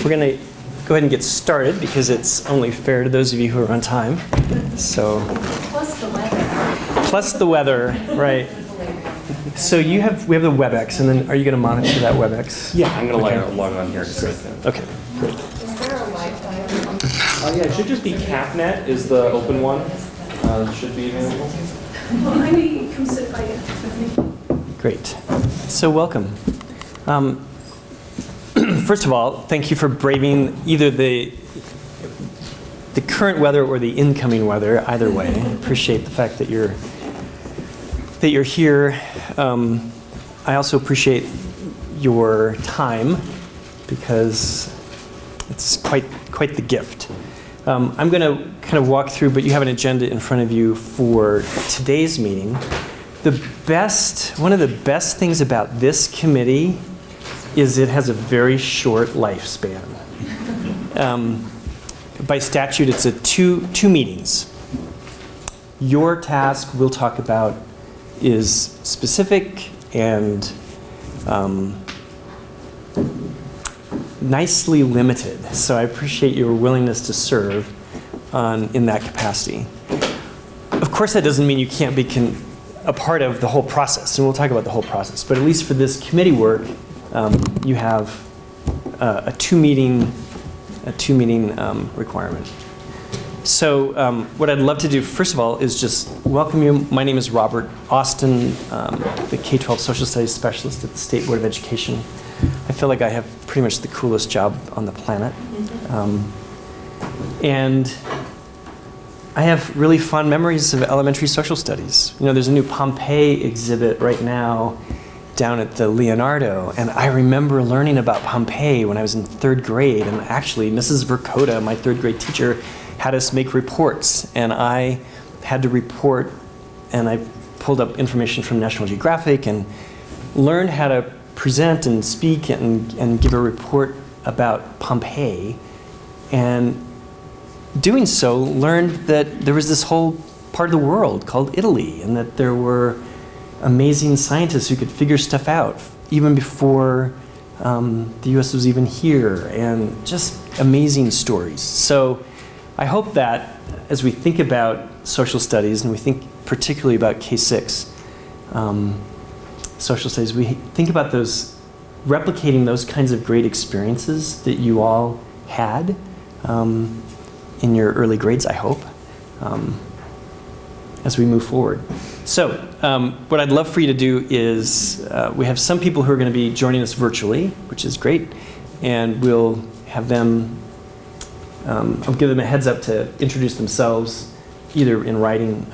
We're going to go ahead and get started because it's only fair to those of you who are on time. So Plus the weather. Plus the weather, right. So we have the WebEx, and then are you going to monitor that WebEx? Yeah, I'm going to Okay. log on here. Okay, great. Is there a Wi-Fi? Yeah, it should just be CapNet is the open one. It should be available. Well, maybe come sit by you. Great. So welcome. First of all, thank you for braving either the current weather or the incoming weather. Either way, I appreciate the fact that you're here. I also appreciate your time because it's quite the gift. I'm going to kind of walk through, but you have an agenda in front of you for today's meeting. One of the best things about this committee is it has a very short lifespan. By statute, it's two meetings. Your task we'll talk about is specific and nicely limited. So I appreciate your willingness to serve in that capacity. Of course, that doesn't mean you can't be a part of the whole process, and we'll talk about the whole process. But at least for this committee work, you have a two-meeting requirement. So what I'd love to do, first of all, is just welcome you. My name is Robert Austin, the K-12 Social Studies Specialist at the State Board of Education. I feel like I have pretty much the coolest job on the planet. And I have really fond memories of elementary social studies. You know, there's a new Pompeii exhibit right now down at the Leonardo, and I remember learning about Pompeii when I was in third grade, and actually Mrs. Verkota, my third grade teacher, had us make reports, and I had to report, and I pulled up information from National Geographic and learned how to present and speak and give a report about Pompeii, and doing so learned that there was this whole part of the world called Italy, and that there were amazing scientists who could figure stuff out even before the US was even here, and just amazing stories. So I hope that as we think about social studies, and we think particularly about K-6 social studies, we think about replicating those kinds of great experiences that you all had in your early grades, I hope, as we move forward. So what I'd love for you to do is, we have some people who are going to be joining us virtually, which is great, and we'll have them, I'll give them a heads up to introduce themselves, either in writing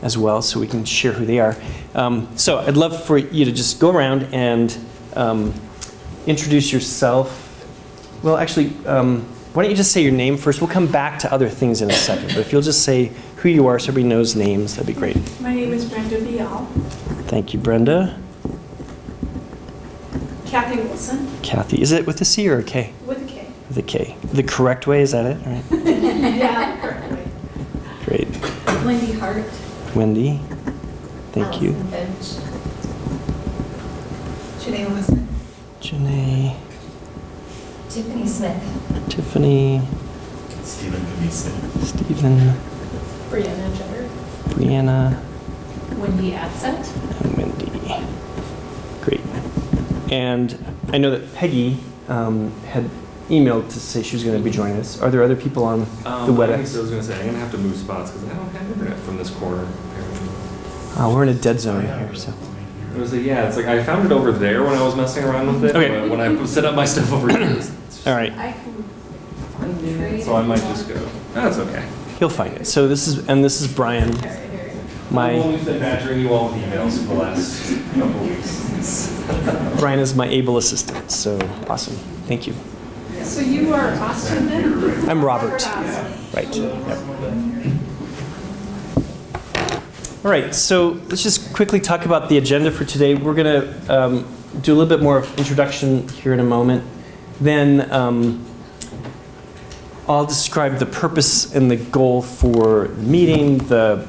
as well, so we can share who they are. So I'd love for you to just go around and introduce yourself. Well, actually, why don't you just say your name first? We'll come back to other things in a second, but if you'll just say who you are so everybody knows names, that'd be great. My name is Brenda Vial. Thank you, Brenda. Kathy Wilson, Kathy, is it with a C or a K? with a K. With a K. The correct way, is that it? All right. Yeah, correctly. Great. Wendy Hart. Wendy, thank you. Allison Finch. Janae Wilson. Janae, Tiffany Smith. Tiffany, Stephen Kamisi. Stephen, Brianna Jetter. Brianna, Wendy Adsett. and Wendy. Great. And I know that Peggy had emailed to say she was going to be joining us. Are there other people on the I WebEx? was going to say, I'm going to have to move spots because I don't have internet from this corner, apparently. We're in a dead zone here, so. It was it's like I found it over there when I was messing around with it, Okay. but when I set up my stuff over here, it's just- All right, I can so I might just go. That's okay. he'll find it. So this is Brian, I've my only been badgering you all with emails for the last couple weeks. Brian is my able assistant. So awesome, thank you. So you are Austin then? I'm Robert. Austin. Right. Yep. All right, so let's just quickly talk about the agenda for today. We're going to do a little bit more of introduction here in a moment. Then I'll describe the purpose and the goal for the meeting, the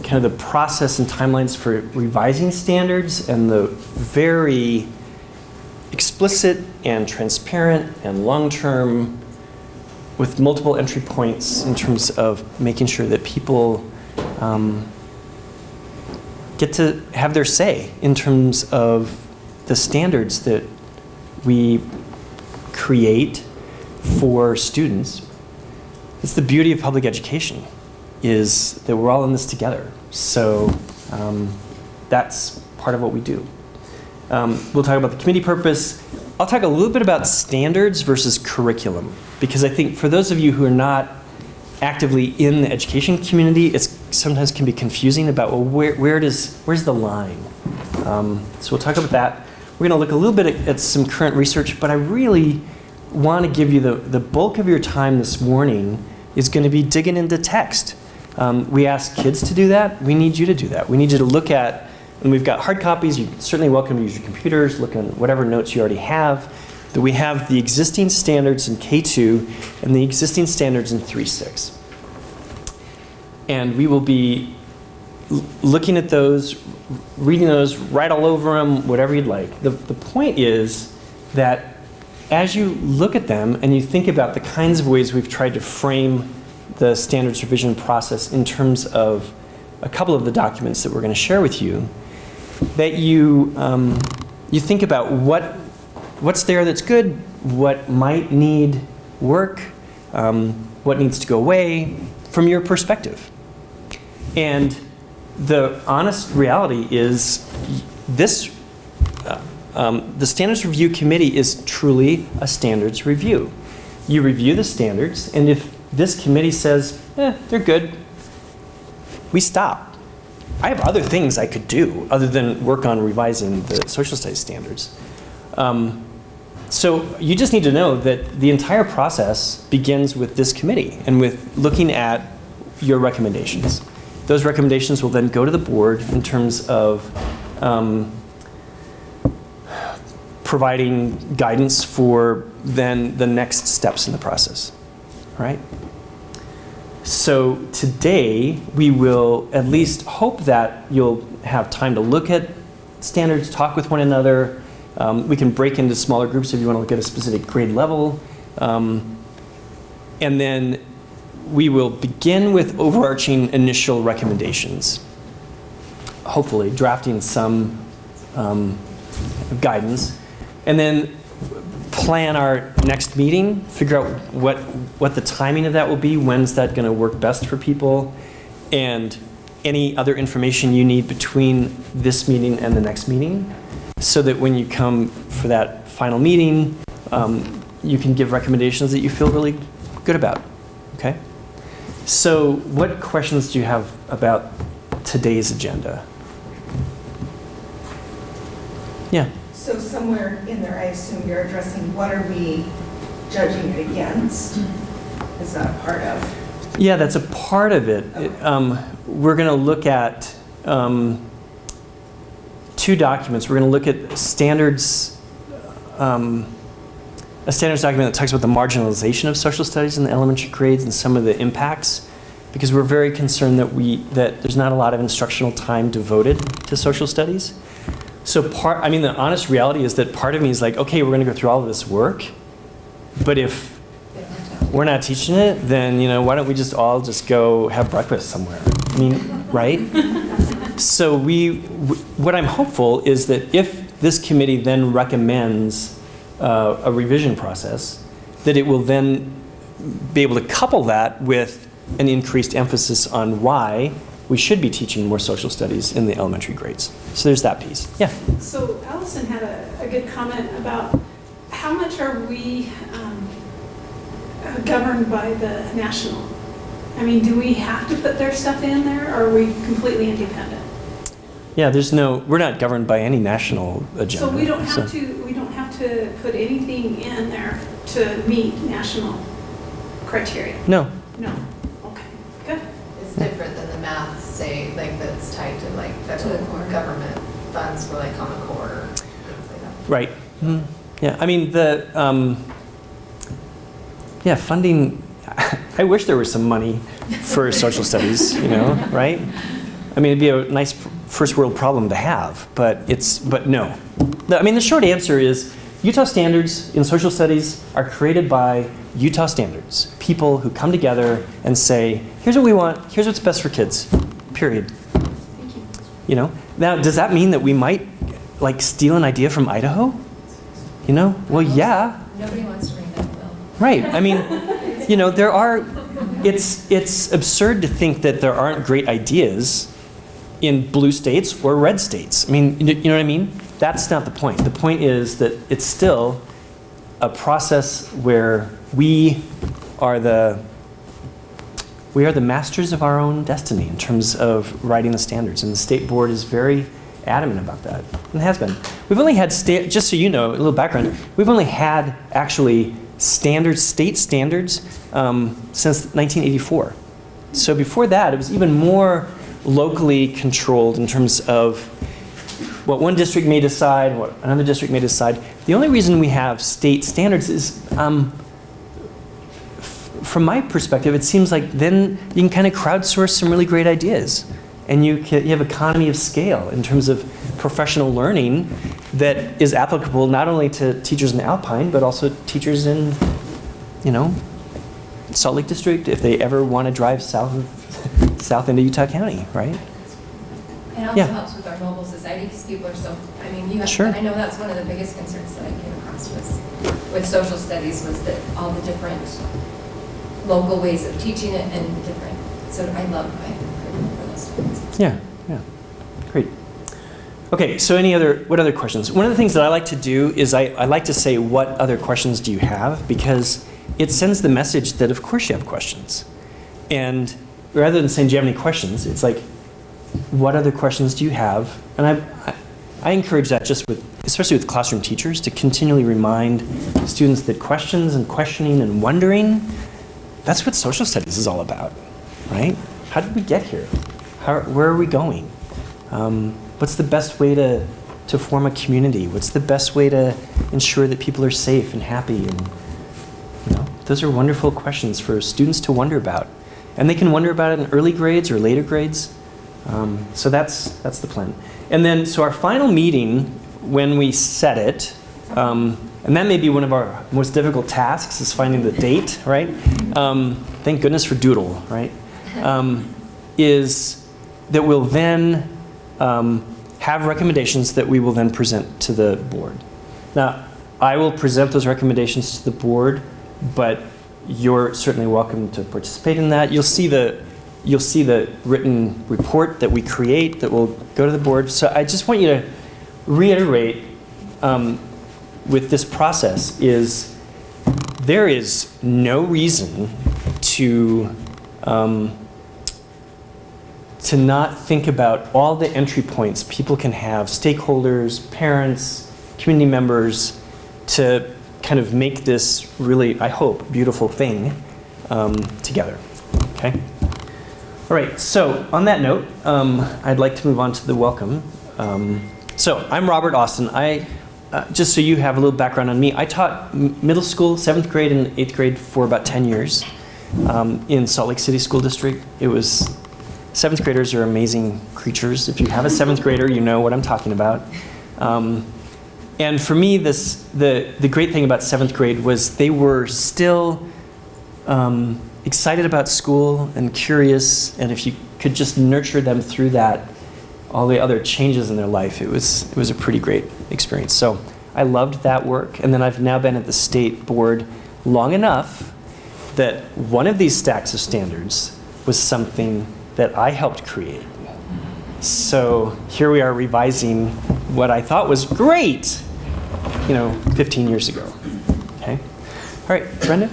kind of the process and timelines for revising standards, and the very explicit and transparent and long-term with multiple entry points in terms of making sure that people get to have their say in terms of the standards that we create for students. It's the beauty of public education, is that we're all in this together. So that's part of what we do. We'll talk about the committee purpose. I'll talk a little bit about standards versus curriculum, because I think for those of you who are not actively in the education community, it's sometimes can be confusing about, well, where's the line? So we'll talk about that. We're going to look a little bit at some current research, but I really want to give you the bulk of your time this morning is going to be digging into text. We ask kids to do that. We need you to do that. We need you to look at, and we've got hard copies. You're certainly welcome to use your computers, look on whatever notes you already have. That we have the existing standards in K2 and the existing standards in 3.6. And we will be looking at those, reading those, write all over them, whatever you'd like. The point is that as you look at them and you think about the kinds of ways we've tried to frame the standards revision process in terms of a couple of the documents that we're going to share with you, that you think about what's there that's good, what might need work, what needs to go away from your perspective. And the honest reality is this, the Standards Review Committee is truly a standards review. You review the standards, and if this committee says, they're good, we stop. I have other things I could do other than work on revising the social studies standards. So you just need to know that the entire process begins with this committee and with looking at your recommendations. Those recommendations will then go to the board in terms of providing guidance for then the next steps in the process, right? So today we will at least hope that you'll have time to look at standards, talk with one another. We can break into smaller groups if you want to look at a specific grade level. And then we will begin with overarching initial recommendations, hopefully drafting some guidance, and then plan our next meeting, figure out what the timing of that will be, when's that going to work best for people, and any other information you need between this meeting and the next meeting, so that when you come for that final meeting, you can give recommendations that you feel really good about, okay? So what questions do you have about today's agenda? Yeah. So somewhere in there, I assume you're addressing what are we judging it against? Is that a part of? Yeah, that's a part of it. We're going to look at two documents. We're going to look at standards, a standards document that talks about the marginalization of social studies in the elementary grades and some of the impacts, because we're very concerned that there's not a lot of instructional time devoted to social studies. So the honest reality is that part of me is like, okay, we're going to go through all of this work, but if we're not teaching it, then why don't we just all go have breakfast somewhere? I mean, right? So what I'm hopeful is that if this committee then recommends a revision process, that it will then be able to couple that with an increased emphasis on why we should be teaching more social studies in the elementary grades. So there's that piece. Yeah. So Allison had a good comment about how much are we governed by the national? I mean, do we have to put their stuff in there, or are we completely independent? Yeah, we're not governed by any national agenda. So we don't have to put anything in there to meet national criteria? No. No. Okay, good. It's different than the math, say, that's tied to federal government funds for Common Core or things like that. Right. Mm-hmm. Yeah, I mean, funding, I wish there was some money for social studies, right? I mean, it'd be a nice first world problem to have, but no. I mean, the short answer is Utah standards in social studies are created by Utah standards, people who come together and say, here's what we want, here's what's best for kids, period. Thank you. You know? Now, does that mean that we might like steal an idea from Idaho? You know? Well, yeah. Nobody wants to ring that bell. Right. I mean, you know, it's absurd to think that there aren't great ideas in blue states or red states. I mean, you know what I mean? That's not the point. The point is that it's still a process where we are the masters of our own destiny in terms of writing the standards. And the state board is very adamant about that, and has been. We've only had, just so you know, a little background, we've only had actually state standards since 1984. So before that, it was even more locally controlled in terms of what one district may decide, what another district may decide. The only reason we have state standards is, from my perspective, it seems like then you can kind of crowdsource some really great ideas. And you have economy of scale in terms of professional learning that is applicable not only to teachers in Alpine, but also teachers in, you know, Salt Lake District if they ever want to drive south into Utah County, right? It also helps with our mobile society because people are so, I mean, you have, Sure. I know that's one of the biggest concerns that I came across with social studies was that all the different local ways of teaching it and different, so I remember those things. Yeah, great. Okay, so what other questions? One of the things that I like to do is I like to say, what other questions do you have? Because it sends the message that of course you have questions. And rather than saying, do you have any questions? It's like, what other questions do you have? And I encourage that especially with classroom teachers, to continually remind students that questions and questioning and wondering, that's what social studies is all about, right? How did we get here? Where are we going? What's the best way to form a community? What's the best way to ensure that people are safe and happy? And you know, those are wonderful questions for students to wonder about. And they can wonder about it in early grades or later grades. So that's the plan. And then, so our final meeting, when we set it, and that may be one of our most difficult tasks, is finding the date, right? Thank goodness for Doodle, right? Is that we'll then have recommendations that we will then present to the board. Now, I will present those recommendations to the board, but you're certainly welcome to participate in that. You'll see the written report that we create that will go to the board. So I just want you to reiterate with this process is there is no reason to not think about all the entry points people can have, stakeholders, parents, community members, to kind of make this really, I hope, beautiful thing together, okay? All right, so on that note, I'd like to move on to the welcome. So I'm Robert Austin. Just so you have a little background on me, I taught middle school, 7th grade and 8th grade for about 10 years in Salt Lake City School District. It was, 7th graders are amazing creatures. If you have a 7th grader, you know what I'm talking about. And for me, the great thing about 7th grade was they were still excited about school and curious, and if you could just nurture them through that, all the other changes in their life, it was a pretty great experience. So I loved that work, and then I've now been at the state board long enough that one of these stacks of standards was something that I helped create. So here we are revising what I thought was great, 15 years ago. Okay? All right, Brenda?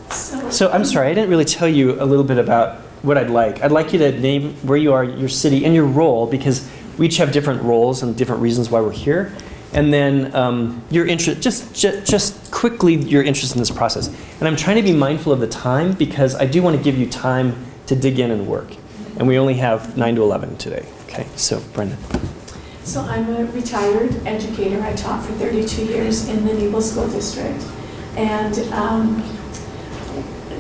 So I'm sorry, I didn't really tell you a little bit about what I'd like. I'd like you to name where you are, your city, and your role, because we each have different roles and different reasons why we're here. And then your interest, just quickly your interest in this process. And I'm trying to be mindful of the time because I do want to give you time to dig in and work. And we only have 9 to 11 today. Okay, so Brenda. So I'm a retired educator. I taught for 32 years in the Nebo School District. And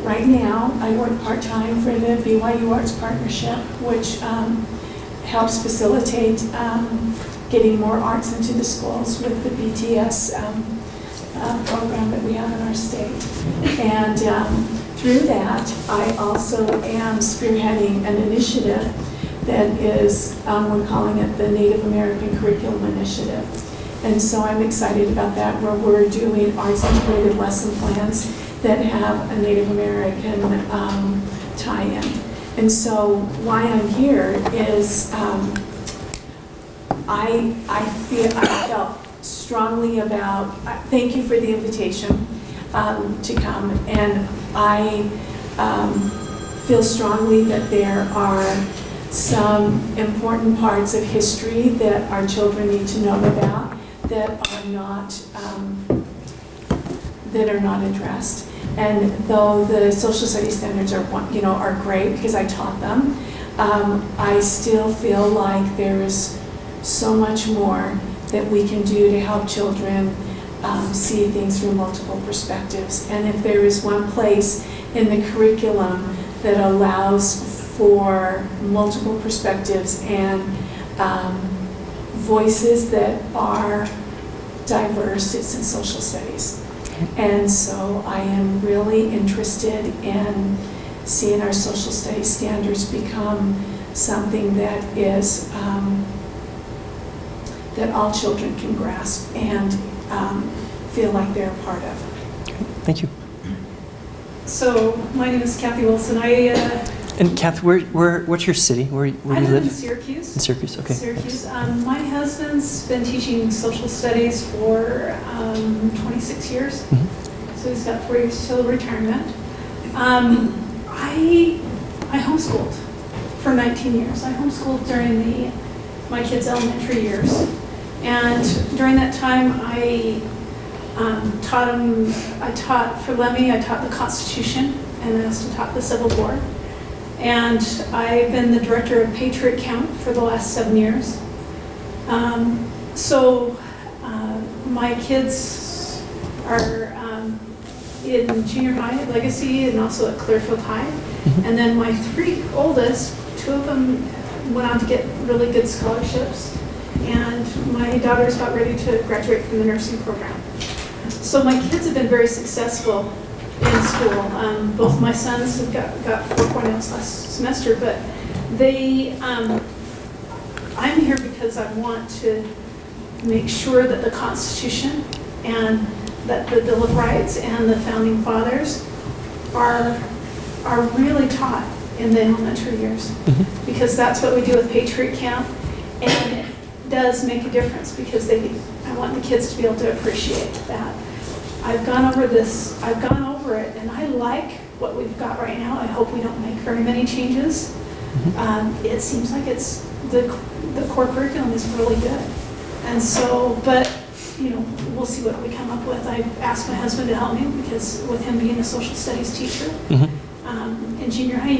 right now I work part-time for the BYU Arts Partnership, which helps facilitate getting more arts into the schools with the BTS program that we have in our state. And through that, I also am spearheading an initiative that is, we're calling it the Native American Curriculum Initiative. And so I'm excited about that, where we're doing arts integrated lesson plans that have a Native American tie-in. And so why I'm here is I felt strongly about, thank you for the invitation to come, and I feel strongly that there are some important parts of history that our children need to know about that are not addressed. And though the social studies standards are great because I taught them, I still feel like there is so much more that we can do to help children see things through multiple perspectives. And if there is one place in the curriculum that allows for multiple perspectives and voices that are diverse, it's in social studies. And so I am really interested in seeing our social studies standards become something that is that all children can grasp and feel like they're a part of. Thank you. So my name is Kathy Wilson. And Kath, what's your city? Where do I you live live? in Syracuse. In Syracuse, okay. Syracuse. My husband's been teaching social studies for 26 years. Mhm. So he's got 4 years till retirement. I homeschooled for 19 years. I homeschooled during my kids' elementary years. And during that time, I taught for Lemmy, I taught the Constitution, and I also taught the Civil War. And I've been the director of Patriot Camp for the last 7 years. My kids are in junior high at Legacy and also at Clearfield High. And then my 3 oldest, 2 of them went on to get really good scholarships. And my daughter's about ready to graduate from the nursing program. So my kids have been very successful in school. Both my sons have got 4.0s last semester, but I'm here because I want to make sure that the Constitution and that the Bill of Rights and the Founding Fathers are really taught in the elementary years. Because that's what we do with Patriot Camp, and it does make a difference because I want the kids to be able to appreciate that. I've gone over it, and I like what we've got right now. I hope we don't make very many changes. It seems like it's the core curriculum is really good. And so, but we'll see what we come up with. I've asked my husband to help me because with him being a social studies teacher, in junior high,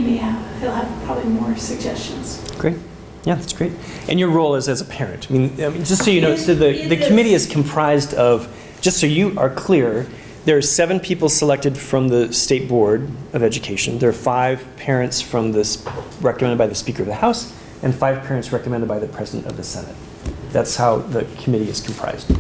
he'll have probably more suggestions. Great. Yeah, that's great. And your role is as a parent. I mean just so you know, so the committee is comprised of, just so you are clear, there are 7 people selected from the State Board of Education. There are 5 parents recommended by the Speaker of the House, and 5 parents recommended by the President of the Senate. That's how the committee is comprised.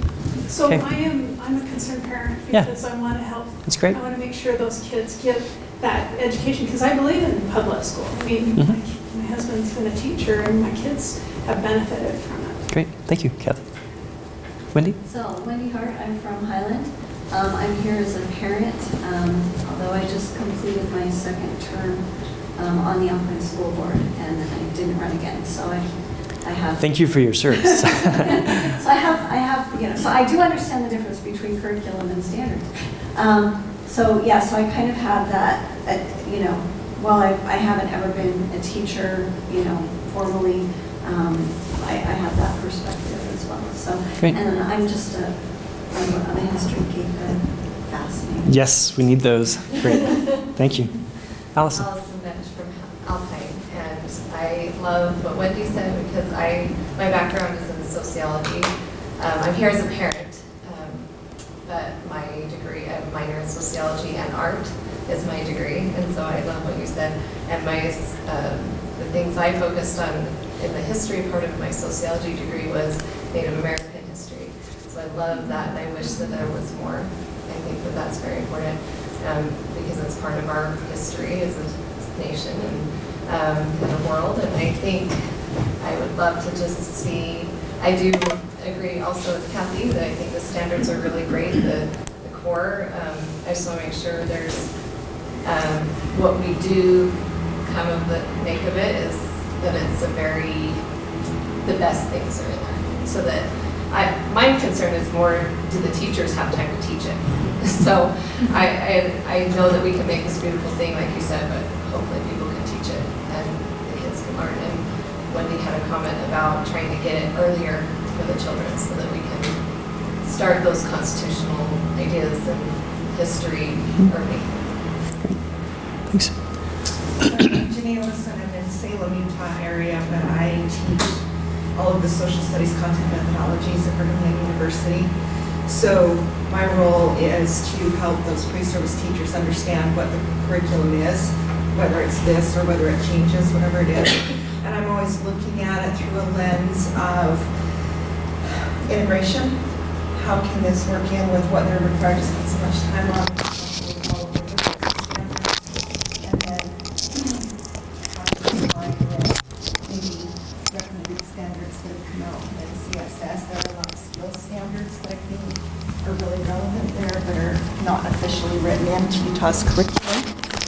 So Okay. I'm a concerned parent Yeah. because I want to help. That's great. I want to make sure those kids get that education because I believe in public school. I mean, my husband's been a teacher and my kids have benefited from it. Great. Thank you, Kathy. Wendy? So, Wendy Hart, I'm from Highland. I'm here as a parent, although I just completed my 2nd term on the Alpine School Board, and I didn't run again, so I have... Thank you for your service. So I have, so I do understand the difference between curriculum and standards. So I kind of have that, while I haven't ever been a teacher, formally, I have that perspective as well. So, Great. and I'm just I'm a history geek, but fascinating. Yes, we need those. Great. Thank you. Allison. Allison Bench from Alpine, and I love what Wendy said because my background is in sociology. I'm here as a parent, but my degree, I have a minor in sociology and art is my degree, and so I love what you said. And the things I focused on in the history part of my sociology degree was Native American history. So I love that, and I wish that there was more. I think that that's very important because it's part of our history as a nation and the world. And I think I would love to just see, I do agree also with Kathy that I think the standards are really great, the core. I just want to make sure there's what we do come of the make of it is that it's the best things are in there. So that my concern is more, do the teachers have time to teach it? So I know that we can make this beautiful thing, like you said, but hopefully people can teach it and the kids can learn. And Wendy had a comment about trying to get it earlier for the children so that we can start those constitutional ideas and history early. Thanks. I'm Janine Listen. I'm in Salem, Utah area, but I teach all of the social studies content methodologies at Brigham Young University. So my role is to help those pre-service teachers understand what the curriculum is, whether it's this or whether it changes, whatever it is. And I'm always looking at it through a lens of integration. How can this work in with what they're required to spend so much time on? And then how does it align with maybe recommended standards that have come out in CSS? There are a lot of skill standards that I think are really relevant there that are not officially written into Utah's curriculum.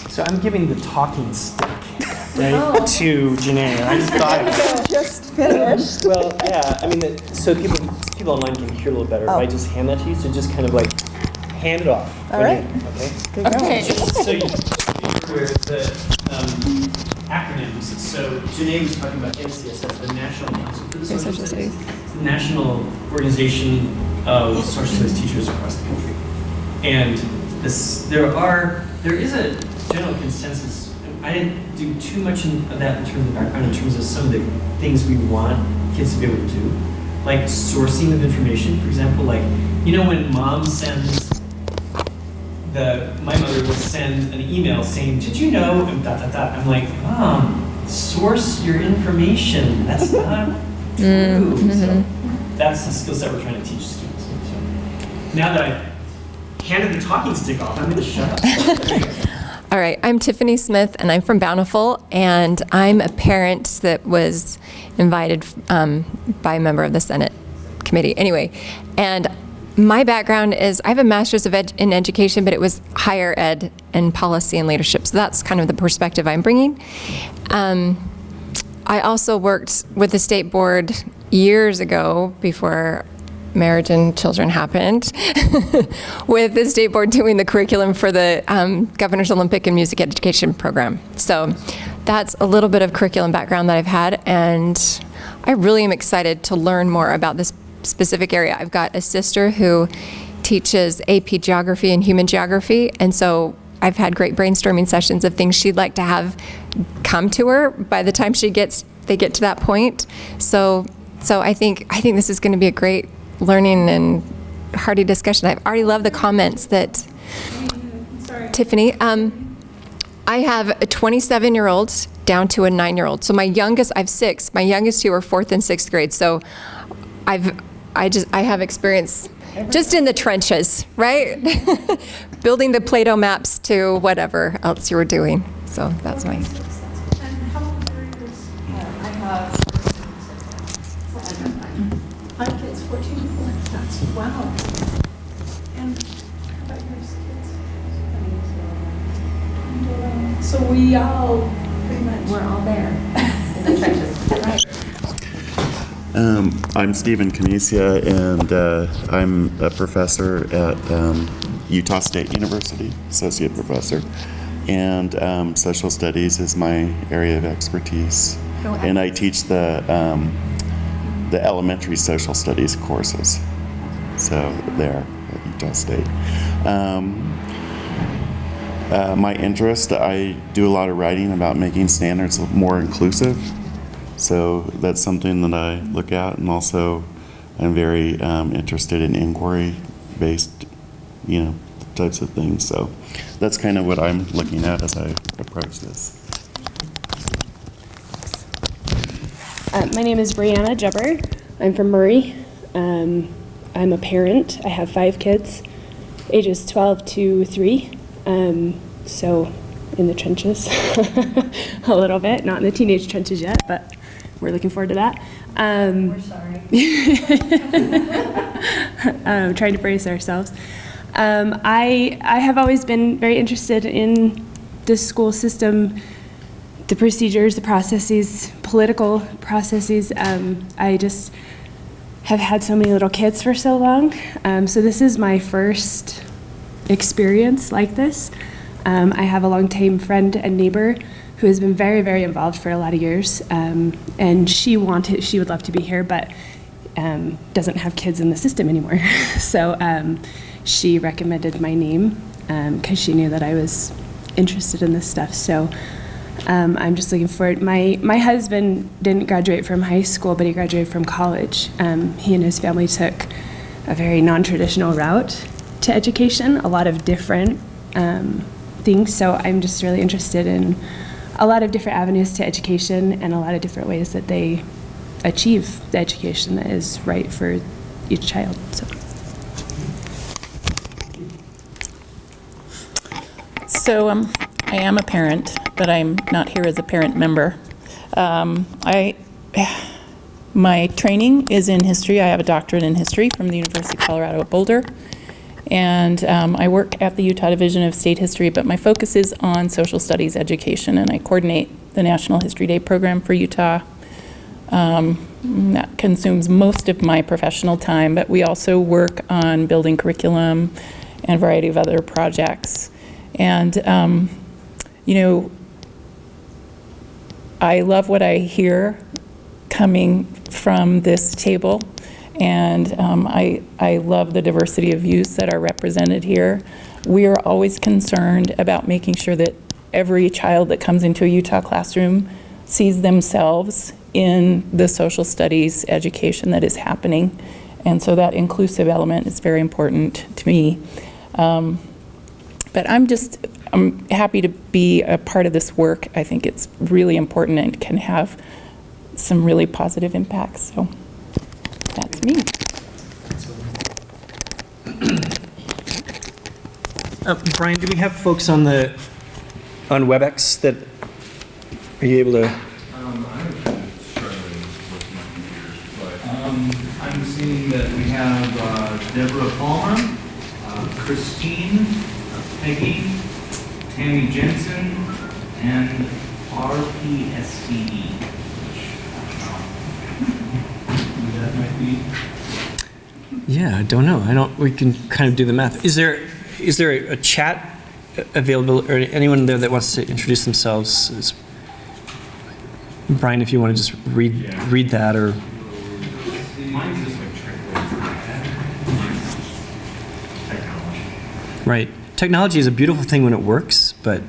So I'm giving the talking stick, right, to Janae. I just thought of it. Just finished. Well, yeah, I mean, so people online can hear a little better if I just hand that to you. So just kind of like hand it off. All right. Okay. So you were the acronyms. So Janae was talking about NCSS, the National Council for the Social Studies. It's the national organization of social studies teachers across the country. And there is a general consensus. I didn't do too much of that in terms of background, in terms of some of the things we want kids to be able to do, like sourcing of information. For example, like, you know, when mom sends my mother will send an email saying, "Did you know?" and ... I'm like, Mom, source your information. That's not true. So that's the skill set we're trying to teach students. So now that I've handed the talking stick off, I'm going to shut up. All right, I'm Tiffany Smith, and I'm from Bountiful, and I'm a parent that was invited by a member of the Senate committee. Anyway, and my background is I have a master's in education, but it was higher ed and policy and leadership, so that's kind of the perspective I'm bringing. I also worked with the state board years ago, before marriage and children happened, with the state board doing the curriculum for the Governor's Olympic and Music Education program. So that's a little bit of curriculum background that I've had, and I really am excited to learn more about this specific area. I've got a sister who teaches AP Geography and Human Geography, and so I've had great brainstorming sessions of things she'd like to have come to her by the time they get to that point. So I think this is going to be a great learning and hearty discussion. I've already loved the comments that Tiffany. I have a 27-year-old down to a 9-year-old. So I have 6. My youngest 2 are 4th and 6th grade. So I have experience just in the trenches, right? Building the Play-Doh maps to whatever else you were doing. So that's my. And how old are yours? I have My kids, 14 and 4. That's wow. And how about yours, kids? So we all pretty much. We're all there in the trenches. Right. I'm Stephen Canisia, and I'm a professor at Utah State University, associate professor, and social studies is my area of expertise. And I teach the elementary social studies courses, so there at Utah State. My interest, I do a lot of writing about making standards more inclusive. So that's something that I look at, and also I'm very interested in inquiry-based, types of things. So that's kind of what I'm looking at as I approach this. My name is Brianna Jubber. I'm from Murray. I'm a parent. I have 5 kids, ages 12 to 3. So in the trenches a little bit, not in the teenage trenches yet, but we're looking forward to that. We're sorry. Trying to brace ourselves. I have always been very interested in the school system, the procedures, the processes, political processes. I just have had so many little kids for so long. So this is my first experience like this. I have a long-time friend and neighbor who has been very, very involved for a lot of years. And she would love to be here, but doesn't have kids in the system anymore. So she recommended my name because she knew that I was interested in this stuff. So I'm just looking forward. My husband didn't graduate from high school, but he graduated from college. He and his family took a very non-traditional route to education, a lot of different things. So I'm just really interested in a lot of different avenues to education and a lot of different ways that they achieve the education that is right for each child. So I am a parent, but I'm not here as a parent member. My training is in history. I have a doctorate in history from the University of Colorado at Boulder. And I work at the Utah Division of State History, but my focus is on social studies education, and I coordinate the National History Day program for Utah. That consumes most of my professional time, but we also work on building curriculum and a variety of other projects. And, you know, I love what I hear coming from this table. And I love the diversity of views that are represented here. We are always concerned about making sure that every child that comes into a Utah classroom sees themselves in the social studies education that is happening. And so that inclusive element is very important to me. But I'm happy to be a part of this work. I think it's really important and can have some really positive impacts. So. That's me. Brian, do we have folks on WebEx that are you able to? I'm struggling with my computers, but I'm seeing that we have Deborah Palmer, Christine, Peggy, Tammy Jensen, and RPSCE. That might be. Yeah, I don't know. We can kind of do the math. Is there a chat available, or anyone there that wants to introduce themselves? Brian, if you want to just read that, or. Mine's just like technology. Right. Technology is a beautiful thing when it works, but.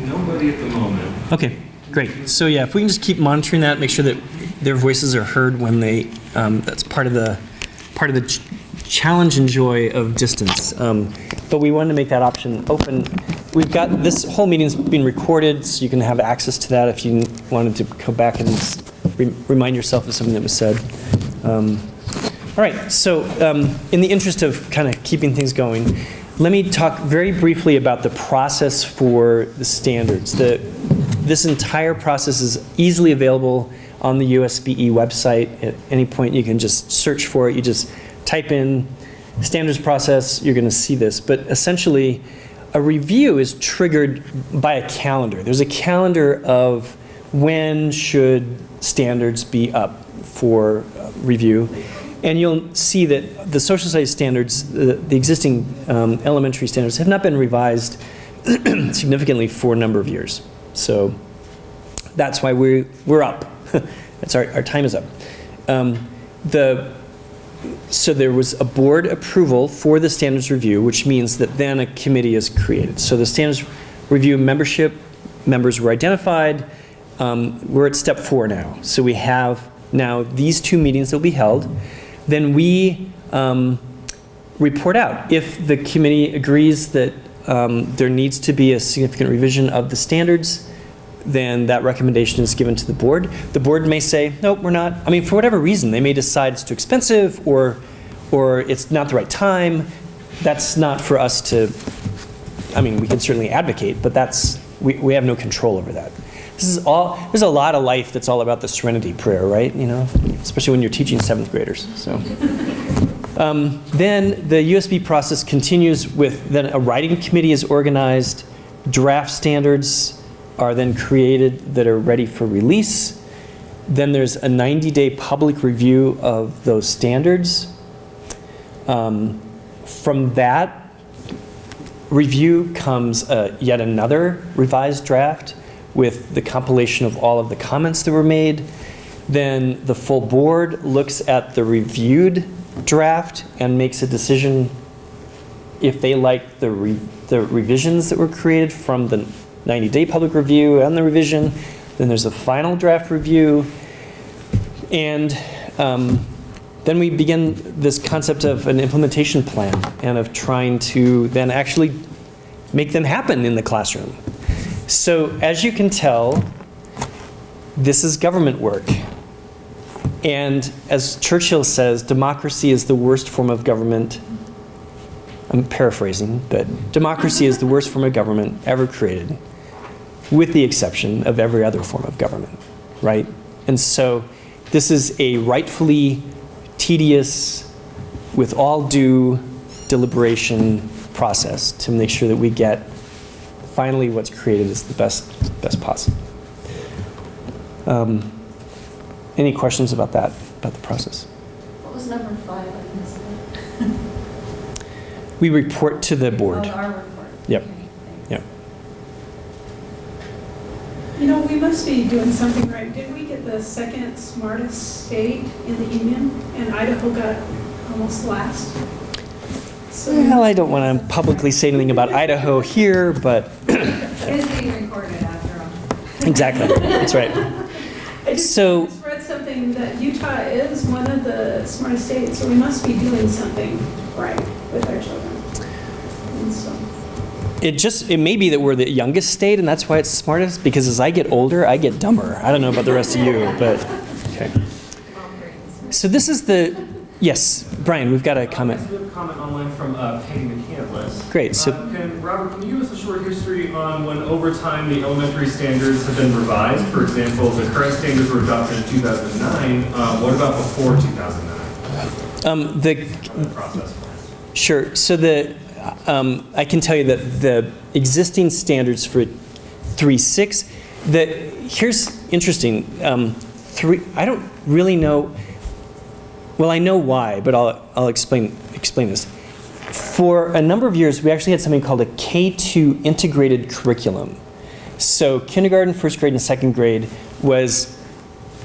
Nobody at the moment. Okay. Great. So yeah, if we can just keep monitoring that, make sure that their voices are heard when they. That's part of the challenge and joy of distance. But we wanted to make that option open. We've got this whole meeting's being recorded, so you can have access to that if you wanted to go back and remind yourself of something that was said. All right. So in the interest of kind of keeping things going, let me talk very briefly about the process for the standards. This entire process is easily available on the USBE website. At any point, you can just search for it. You just type in standards process, you're going to see this. But essentially, a review is triggered by a calendar. There's a calendar of when should standards be up for review. And you'll see that the social studies standards, the existing elementary standards, have not been revised significantly for a number of years. So that's why we're up. Our time is up. So there was a board approval for the standards review, which means that then a committee is created. So the standards review members were identified. We're at step 4 now. So we have now these 2 meetings that will be held. Then we report out. If the committee agrees that there needs to be a significant revision of the standards, then that recommendation is given to the board. The board may say, nope, we're not. I mean, for whatever reason, they may decide it's too expensive or it's not the right time. That's not for us to, I mean, we can certainly advocate, but we have no control over that. There's a lot of life that's all about the serenity prayer, right? You know, especially when you're teaching 7th graders. So, then the USB process continues with, then a writing committee is organized, draft standards are then created that are ready for release. Then there's a 90-day public review of those standards. From that review comes yet another revised draft with the compilation of all of the comments that were made. Then the full board looks at the reviewed draft and makes a decision if they like the revisions that were created from the 90-day public review and the revision. Then there's a final draft review. And then we begin this concept of an implementation plan and of trying to then actually make them happen in the classroom. So as you can tell, this is government work. And as Churchill says, democracy is the worst form of government. I'm paraphrasing, but democracy is the worst form of government ever created, with the exception of every other form of government, right? And so this is a rightfully tedious, with all due deliberation process to make sure that we get finally what's created is the best possible. Any questions about that, about the process? What was number 5? I missed it. We report to the board. Oh, our report. Yep. Okay, thanks. Yep. You know, we must be doing something right. Did we get the second smartest state in the union? And Idaho got almost last. So, Well, I don't want to publicly say anything about Idaho here, but It is being recorded after all. exactly, that's right. I just read something that Utah is one of the smartest states, so we must be doing something right with our children. And so, It may be that we're the youngest state and that's why it's the smartest, because as I get older, I get dumber. I don't know about the rest of you, but okay. So this is yes, Brian, we've got a comment. We have a comment online from Peggy McCandless. Great, so Robert, can you give us a short history on when over time the elementary standards have been revised? For example, the current standards were adopted in 2009. What about before 2009? The process. Sure. So I can tell you that the existing standards for 3.6, here's interesting. I don't really know. Well, I know why, but I'll explain this. For a number of years, we actually had something called a K2 integrated curriculum. So kindergarten, first grade, and second grade was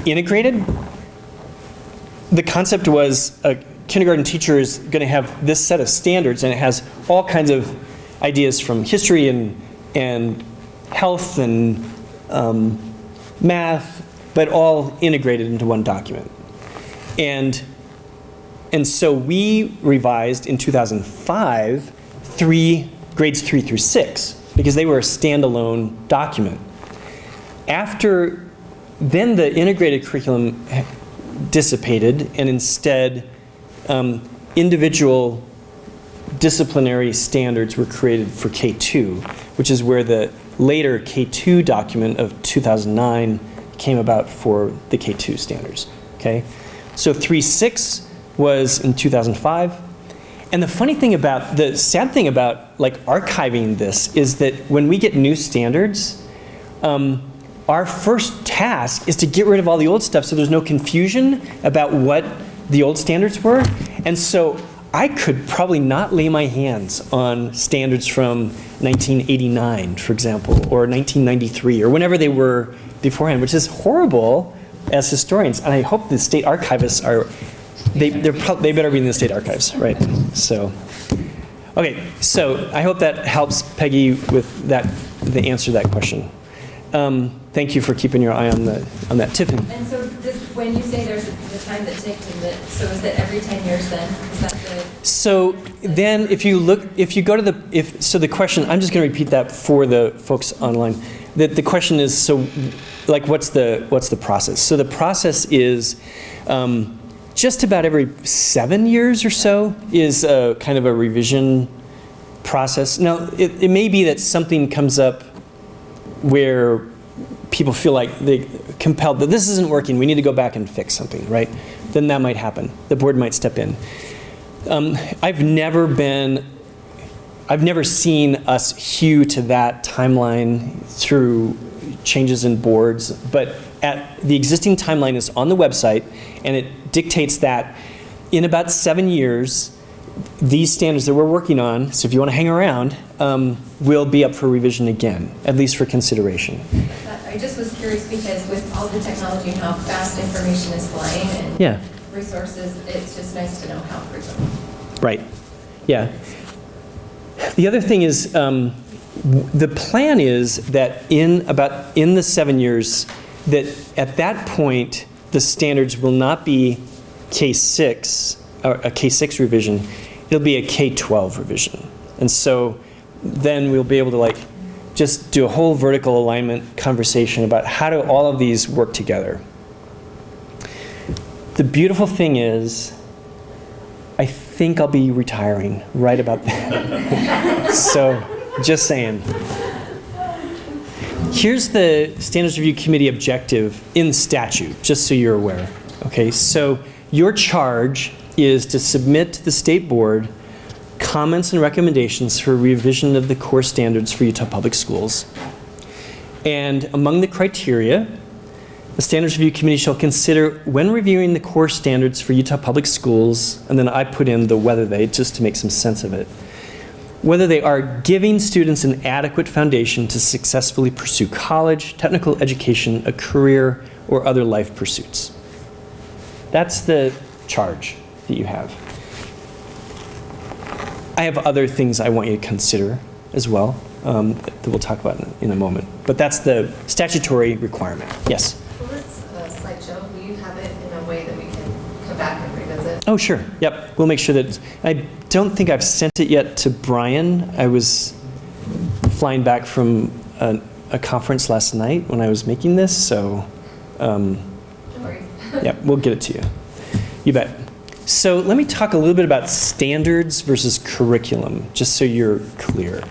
integrated. The concept was a kindergarten teacher is going to have this set of standards, and it has all kinds of ideas from history and health and math, but all integrated into one document. And so we revised in 2005 grades 3 through 6 because they were a standalone document. After then, the integrated curriculum dissipated, and instead individual disciplinary standards were created for K2, which is where the later K2 document of 2009 came about for the K2 standards. Okay, so 3.6 was in 2005. And the funny thing about, the sad thing about like archiving this is that when we get new standards, our first task is to get rid of all the old stuff so there's no confusion about what the old standards were. And so I could probably not lay my hands on standards from 1989, for example, or 1993, or whenever they were beforehand, which is horrible as historians. And I hope the state archivists are, they better be in the state archives, right? So, okay, so I hope that helps Peggy with the answer to that question. Thank you for keeping your eye on that. Tiffany. And so when you say there's the time that ticked, so is it every 10 years then? Is that the? So then so the question, I'm just going to repeat that for the folks online. the question is, so, like, what's the process? So the process is just about every 7 years or so is a kind of a revision process. Now, it may be that something comes up where people feel like they're compelled that this isn't working, we need to go back and fix something, right? Then that might happen. The board might step in. I've never seen us hew to that timeline through changes in boards, but the existing timeline is on the website, and it dictates that in about 7 years, these standards that we're working on, so if you want to hang around, will be up for revision again, at least for consideration. I just was curious because with all the technology and how fast information is flying and Yeah. resources, it's just nice to know how frequent. Right. Yeah. The other thing is, the plan is that in the 7 years, that at that point, the standards will not be K6, or a K6 revision, it'll be a K12 revision. And so then we'll be able to like just do a whole vertical alignment conversation about how do all of these work together. The beautiful thing is, I think I'll be retiring right about then. So, just saying. Here's the Standards Review Committee objective in statute, just so you're aware. Okay, so your charge is to submit to the state board comments and recommendations for revision of the core standards for Utah Public Schools. And among the criteria, the Standards Review Committee shall consider when reviewing the core standards for Utah Public Schools, and then I put in the whether they, just to make some sense of it, whether they are giving students an adequate foundation to successfully pursue college, technical education, a career, or other life pursuits. That's the charge that you have. I have other things I want you to consider as well that we'll talk about in a moment. But that's the statutory requirement. Yes? For this slideshow, will you have it in a way that we can come back and revisit? Oh, sure. Yep. We'll make sure that I don't think I've sent it yet to Brian. I was flying back from a conference last night when I was making this, so No worries. yeah, we'll get it to you. You bet. So let me talk a little bit about standards versus curriculum, just so you're clear.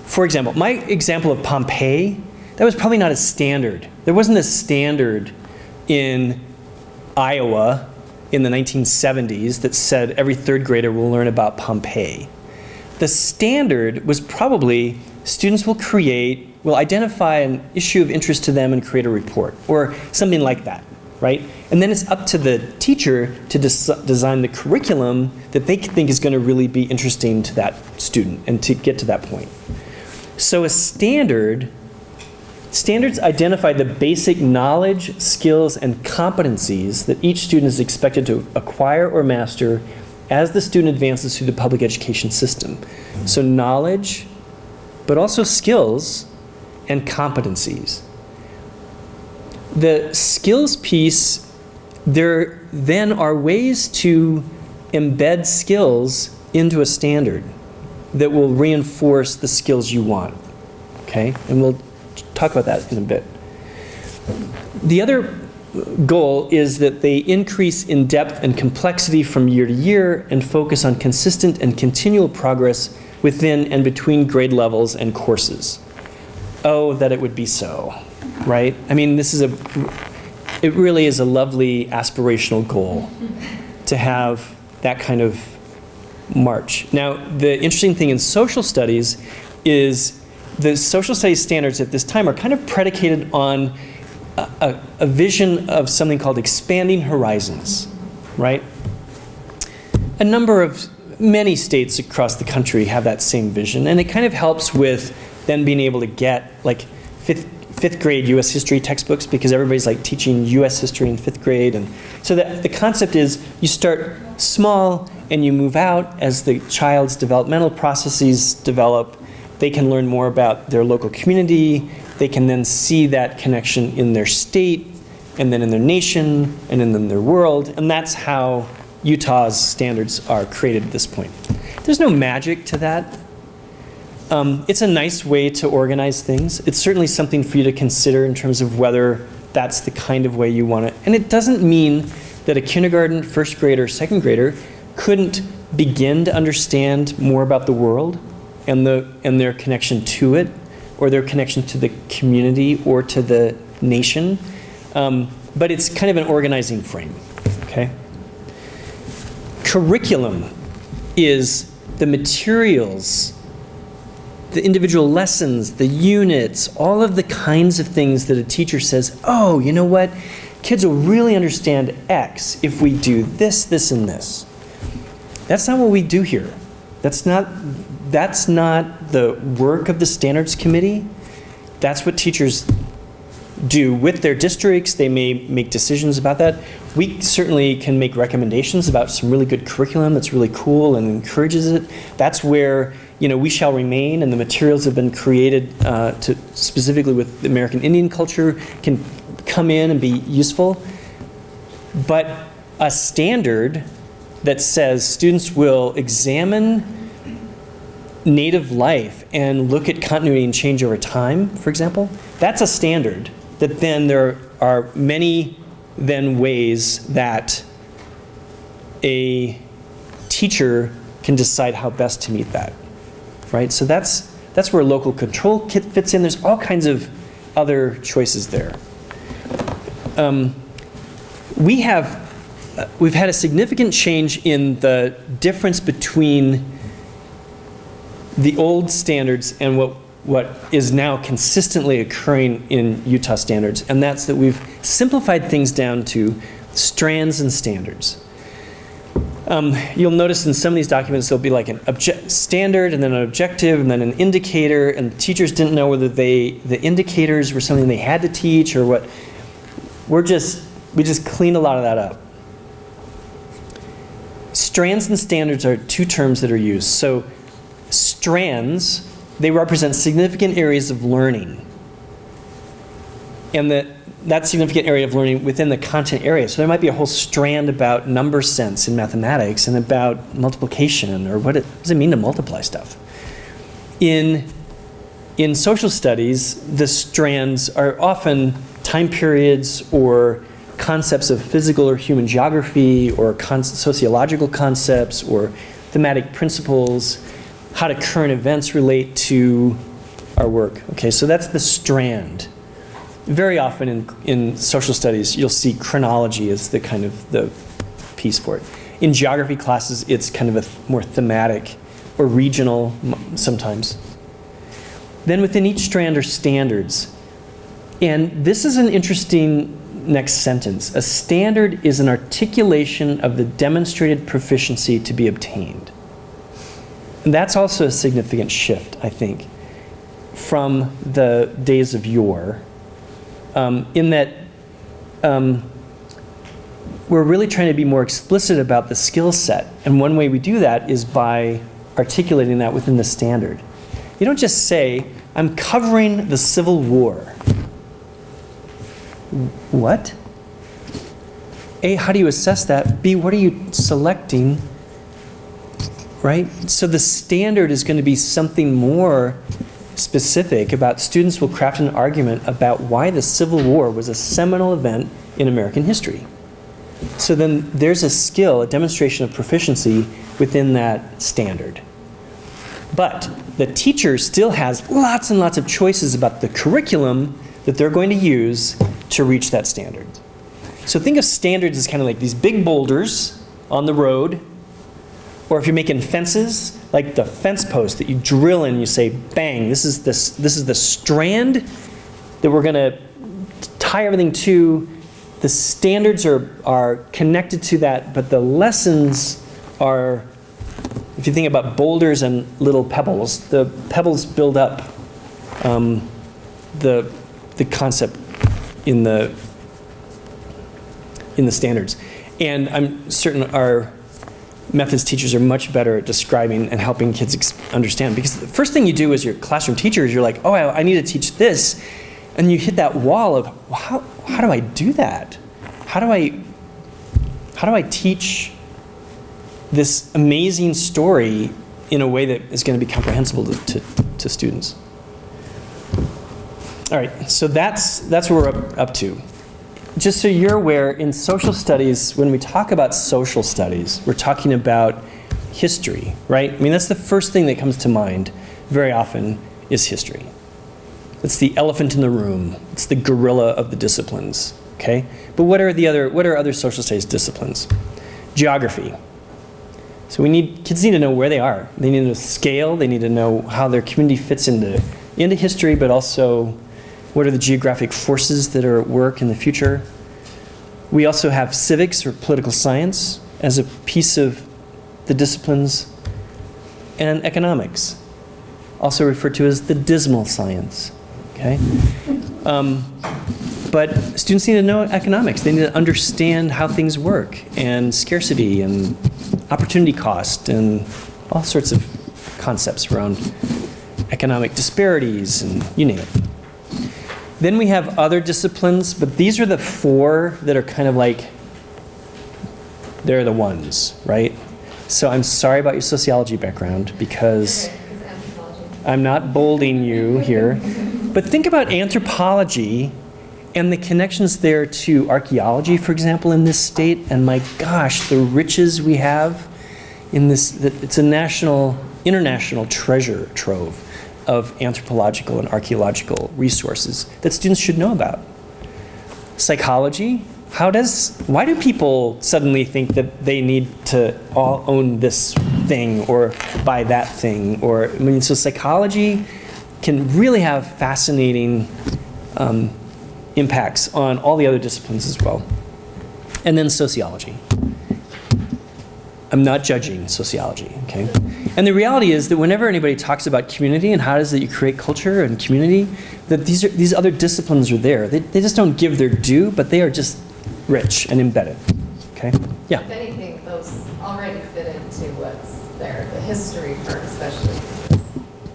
For example, my example of Pompeii, that was probably not a standard. There wasn't a standard in Iowa in the 1970s that said every third grader will learn about Pompeii. The standard was probably students will identify an issue of interest to them and create a report, or something like that, right? And then it's up to the teacher to design the curriculum that they think is going to really be interesting to that student and to get to that point. So standards identify the basic knowledge, skills, and competencies that each student is expected to acquire or master as the student advances through the public education system. So knowledge, but also skills and competencies. The skills piece, there then are ways to embed skills into a standard that will reinforce the skills you want, okay? And we'll talk about that in a bit. The other goal is that they increase in depth and complexity from year to year and focus on consistent and continual progress within and between grade levels and courses. Oh, that it would be so, right? I mean, it really is a lovely aspirational goal to have that kind of march. Now, the interesting thing in social studies is the social studies standards at this time are kind of predicated on a vision of something called expanding horizons, right? Many states across the country have that same vision, and it kind of helps with then being able to get like fifth grade U.S. history textbooks, because everybody's like teaching U.S. history in 5th grade. And so the concept is you start small and you move out as the child's developmental processes develop. They can learn more about their local community. They can then see that connection in their state, and then in their nation, and then in their world. And that's how Utah's standards are created at this point. There's no magic to that. It's a nice way to organize things. It's certainly something for you to consider in terms of whether that's the kind of way you want it. And it doesn't mean that a kindergarten, first grader, second grader couldn't begin to understand more about the world and their connection to it, or their connection to the community or to the nation. But it's kind of an organizing frame, okay? Curriculum is the materials, the individual lessons, the units, all of the kinds of things that a teacher says, oh, you know what? Kids will really understand X if we do this, this, and this. That's not what we do here. That's not the work of the Standards Committee. That's what teachers do with their districts. They may make decisions about that. We certainly can make recommendations about some really good curriculum that's really cool and encourages it. That's where, We Shall Remain and the materials have been created specifically with the American Indian culture can come in and be useful. But a standard that says students will examine native life and look at continuity and change over time, for example, that's a standard that then there are many then ways that a teacher can decide how best to meet that, right? So that's where local control fits in. There's all kinds of other choices there. We've had a significant change in the difference between the old standards and what is now consistently occurring in Utah standards, and that's that we've simplified things down to strands and standards. You'll notice in some of these documents there'll be like an standard and then an objective and then an indicator, and teachers didn't know whether the indicators were something they had to teach or what. We just cleaned a lot of that up. Strands and standards are two terms that are used. So strands, they represent significant areas of learning. And that significant area of learning within the content area. So there might be a whole strand about number sense in mathematics and about multiplication, or what does it mean to multiply stuff. In social studies, the strands are often time periods or concepts of physical or human geography or sociological concepts or thematic principles, how do current events relate to our work. Okay, so that's the strand. Very often in social studies, you'll see chronology as the kind of the piece for it. In geography classes, it's kind of a more thematic or regional sometimes. Then within each strand are standards. And this is an interesting next sentence. A standard is an articulation of the demonstrated proficiency to be obtained. And that's also a significant shift, I think, from the days of yore, in that we're really trying to be more explicit about the skill set. And one way we do that is by articulating that within the standard. You don't just say, I'm covering the Civil War. What? A, how do you assess that? B, what are you selecting? Right? So the standard is going to be something more specific about students will craft an argument about why the Civil War was a seminal event in American history. So then there's a skill, a demonstration of proficiency within that standard. But the teacher still has lots and lots of choices about the curriculum that they're going to use to reach that standard. So think of standards as kind of like these big boulders on the road, or if you're making fences, like the fence post that you drill in, you say, bang, this is the strand that we're going to tie everything to. The standards are connected to that, but the lessons are, if you think about boulders and little pebbles, the pebbles build up the concept in the standards. And I'm certain our methods teachers are much better at describing and helping kids understand, because the first thing you do as your classroom teacher is you're like, oh, I need to teach this, and you hit that wall of, well, how do I do that? How do I teach this amazing story in a way that is going to be comprehensible to to students. All right, so that's what we're up to. Just so you're aware, in social studies, when we talk about social studies, we're talking about history, right? I mean, that's the first thing that comes to mind very often is history. It's the elephant in the room. It's the gorilla of the disciplines, okay? But what are other social studies disciplines? Geography. So kids need to know where they are. They need to know scale. They need to know how their community fits into history, but also what are the geographic forces that are at work in the future. We also have civics or political science as a piece of the disciplines, and economics, also referred to as the dismal science, okay? But students need to know economics. They need to understand how things work, and scarcity, and opportunity cost, and all sorts of concepts around economic disparities, and you name it. Then we have other disciplines, but these are the four that are kind of like, they're the ones, right? So I'm sorry about your sociology background because I'm not bolding you here. But think about anthropology and the connections there to archaeology, for example, in this state. And my gosh, the riches we have in this, it's a international treasure trove of anthropological and archaeological resources that students should know about. Psychology. Why do people suddenly think that they need to all own this thing or buy that thing? So psychology can really have fascinating impacts on all the other disciplines as well. And then sociology. I'm not judging sociology, okay? And the reality is that whenever anybody talks about community and how it is that you create culture and community, that these other disciplines are there. They just don't give their due, but they are just rich and embedded, okay? Yeah? If anything, those already fit into what's there, the history part especially.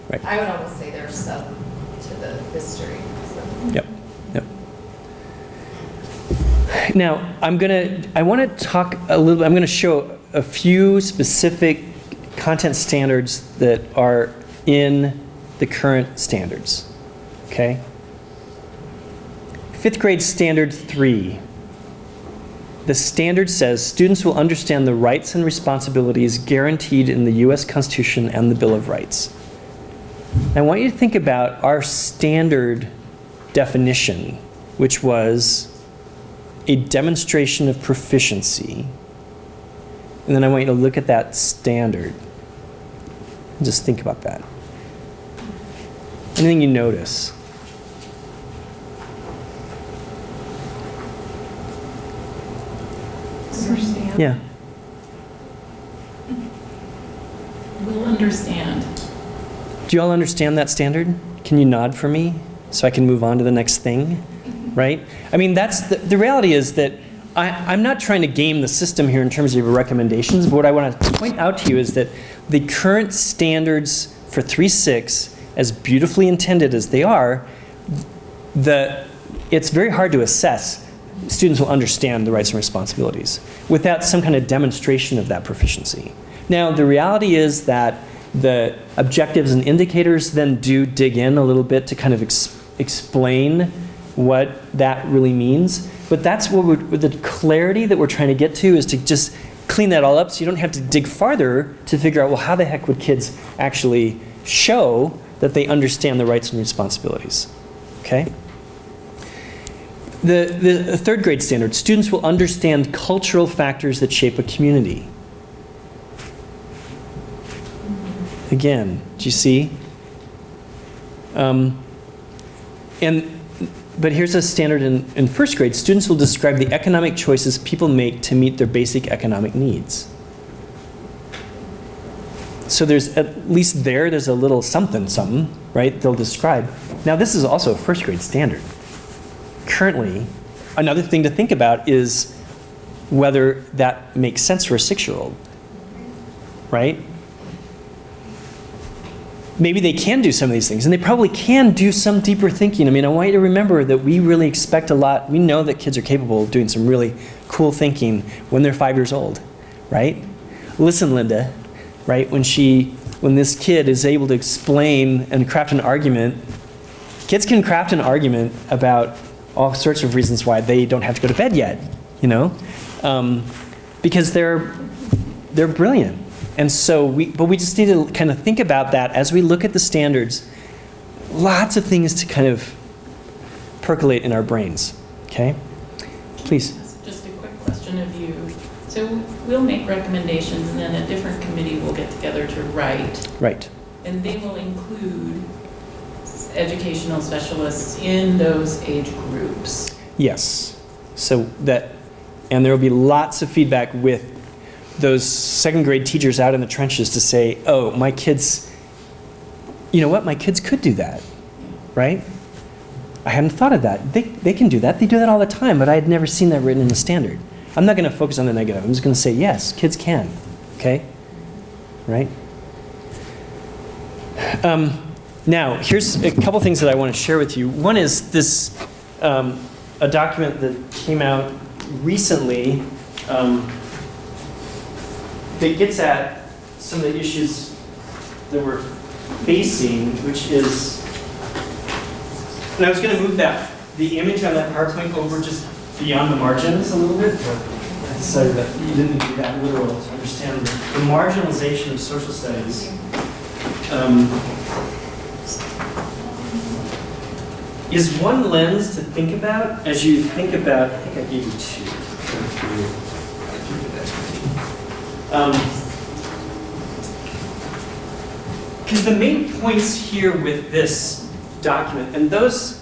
Right. I would almost say they're sub to the history. So. Yep. Now, I want to talk a little bit, I'm going to show a few specific content standards that are in the current standards, okay? 5th grade standard 3. The standard says students will understand the rights and responsibilities guaranteed in the U.S. Constitution and the Bill of Rights. I want you to think about our standard definition, which was a demonstration of proficiency. And then I want you to look at that standard and just think about that. Anything you notice? Understand. Yeah. We'll understand. Do you all understand that standard? Can you nod for me so I can move on to the next thing? Right? I mean, that's the reality is that I'm not trying to game the system here in terms of your recommendations, but what I want to point out to you is that the current standards for 3.6, as beautifully intended as they are, it's very hard to assess students will understand the rights and responsibilities without some kind of demonstration of that proficiency. Now, the reality is that the objectives and indicators then do dig in a little bit to kind of explain what that really means. But that's what the clarity that we're trying to get to is to just clean that all up so you don't have to dig farther to figure out, well, how the heck would kids actually show that they understand the rights and responsibilities, okay? The 3rd grade standard, students will understand cultural factors that shape a community. Again, do you see? But here's a standard in 1st grade. Students will describe the economic choices people make to meet their basic economic needs. So there's, at least there's a little something, right, they'll describe. Now this is also a 1st grade standard. Currently, another thing to think about is whether that makes sense for a 6-year-old, right? Maybe they can do some of these things, and they probably can do some deeper thinking. I mean, I want you to remember that we really expect a lot. We know that kids are capable of doing some really cool thinking when they're 5 years old, right? Listen, Linda, right? When she when this kid is able to explain and craft an argument. Kids can craft an argument about all sorts of reasons why they don't have to go to bed yet, because they're brilliant. And so but we just need to kind of think about that as we look at the standards. Lots of things to kind of percolate in our brains, okay? Please. Just a quick question of you. So we'll make recommendations and then a different committee will get together to write. Right. And they will include educational specialists in those age groups. Yes. And there will be lots of feedback with those second grade teachers out in the trenches to say, oh, my kids, you know what, my kids could do that, right? I hadn't thought of that. They can do that. They do that all the time, but I had never seen that written in the standard. I'm not going to focus on the negative. I'm just going to say, yes, kids can, okay? Right? Now, here's a couple things that I want to share with you. One is this, a document that came out recently that gets at some of the issues that we're facing, which is, and I was going to move the image on that PowerPoint over just beyond the margins a little bit, but I decided that you didn't do that literal to understand the marginalization of social studies. Is one lens to think about as you think about, I think I gave you two. Because the main points here with this document, and those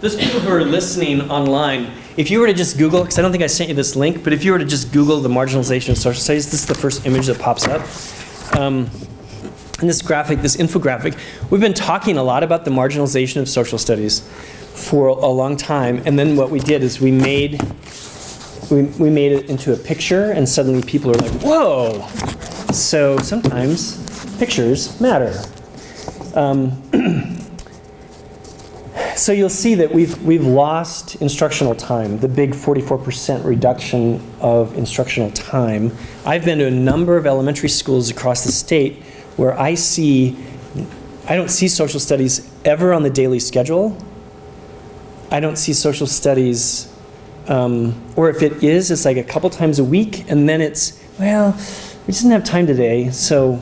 people who are listening online, if you were to just Google, because I don't think I sent you this link, but if you were to just Google the marginalization of social studies, this is the first image that pops up. And this graphic, this infographic, we've been talking a lot about the marginalization of social studies for a long time, and then what we did is we made it into a picture, and suddenly people are like, whoa! So sometimes pictures matter. So you'll see that we've lost instructional time, the big 44% reduction of instructional time. I've been to a number of elementary schools across the state where I don't see social studies ever on the daily schedule. I don't see social studies, or if it is, it's like a couple times a week, and then it's, well, we just didn't have time today, so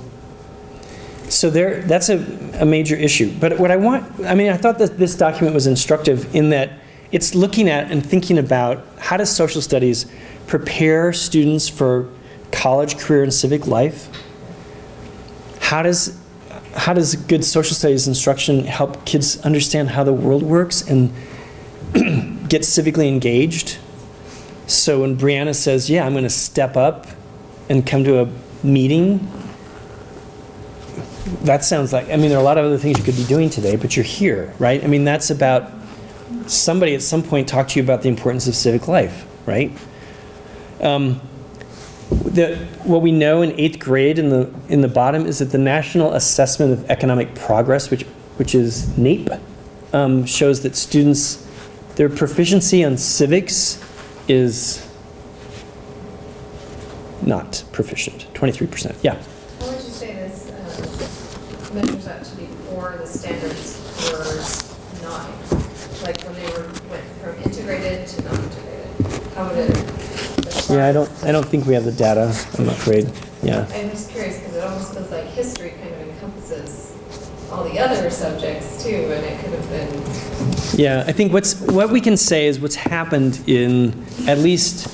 that's a major issue. But what I thought that this document was instructive in that it's looking at and thinking about how does social studies prepare students for college, career, and civic life? How does good social studies instruction help kids understand how the world works and get civically engaged? So when Brianna says, yeah, I'm going to step up and come to a meeting, that sounds like, there are a lot of other things you could be doing today, but you're here, right? That's about somebody at some point talked to you about the importance of civic life, right? What we know in 8th grade in the bottom is that the National Assessment of Economic Progress, which is NAEP, shows that students, their proficiency on civics is not proficient, 23%. Yeah. What would you say this measures up to before the standards were 9? Like when they went from integrated to non-integrated? How would it? Yeah, I don't think we have the data, I'm afraid. Yeah. I'm just curious because it almost feels like history kind of encompasses all the other subjects too, and it could have been. Yeah, I think what we can say is what's happened in at least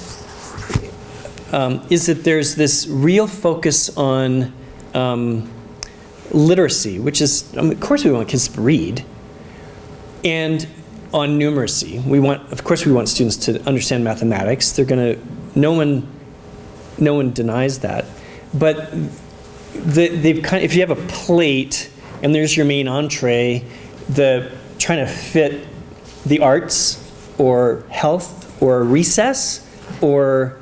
is that there's this real focus on literacy, which is, of course we want kids to read, and on numeracy. Of course we want students to understand mathematics. No one denies that. But if you have a plate and there's your main entree, trying to fit the arts or health or recess or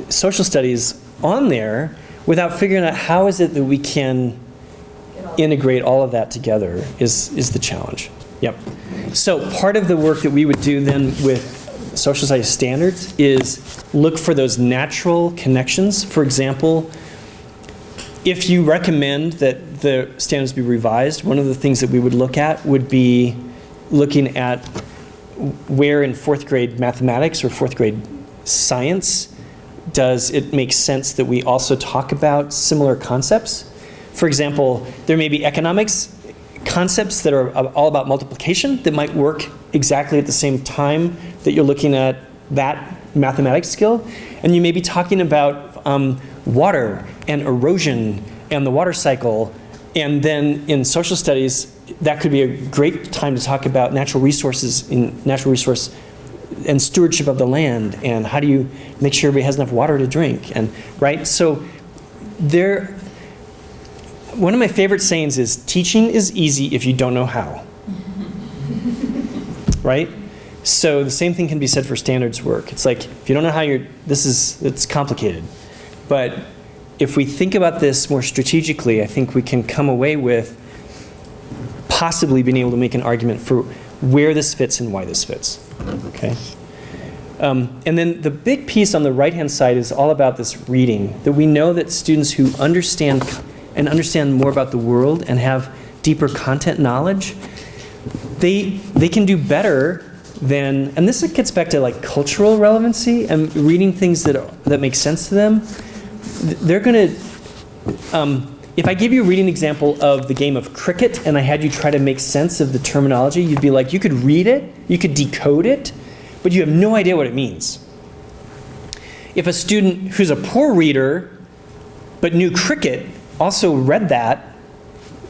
social studies on there without figuring out how is it that we can integrate all of that together is the challenge. Yep. So part of the work that we would do then with social studies standards is look for those natural connections. For example, if you recommend that the standards be revised, one of the things that we would look at would be looking at where in 4th grade mathematics or 4th grade science does it make sense that we also talk about similar concepts. For example, there may be economics concepts that are all about multiplication that might work exactly at the same time that you're looking at that mathematics skill. And you may be talking about water and erosion and the water cycle. And then in social studies, that could be a great time to talk about natural resources natural resource and stewardship of the land, and how do you make sure everybody has enough water to drink, and right? So one of my favorite sayings is, teaching is easy if you don't know how. Right? So the same thing can be said for standards work. It's like, if you don't know how it's complicated. But if we think about this more strategically, I think we can come away with possibly being able to make an argument for where this fits and why this fits. Okay? And then the big piece on the right-hand side is all about this reading, that we know that students who understand more about the world and have deeper content knowledge, they can do better than, and this gets back to like cultural relevancy and reading things that make sense to them. They're going to, if I give you a reading example of the game of cricket and I had you try to make sense of the terminology, you'd be like, you could read it, you could decode it, but you have no idea what it means. If a student who's a poor reader but knew cricket also read that,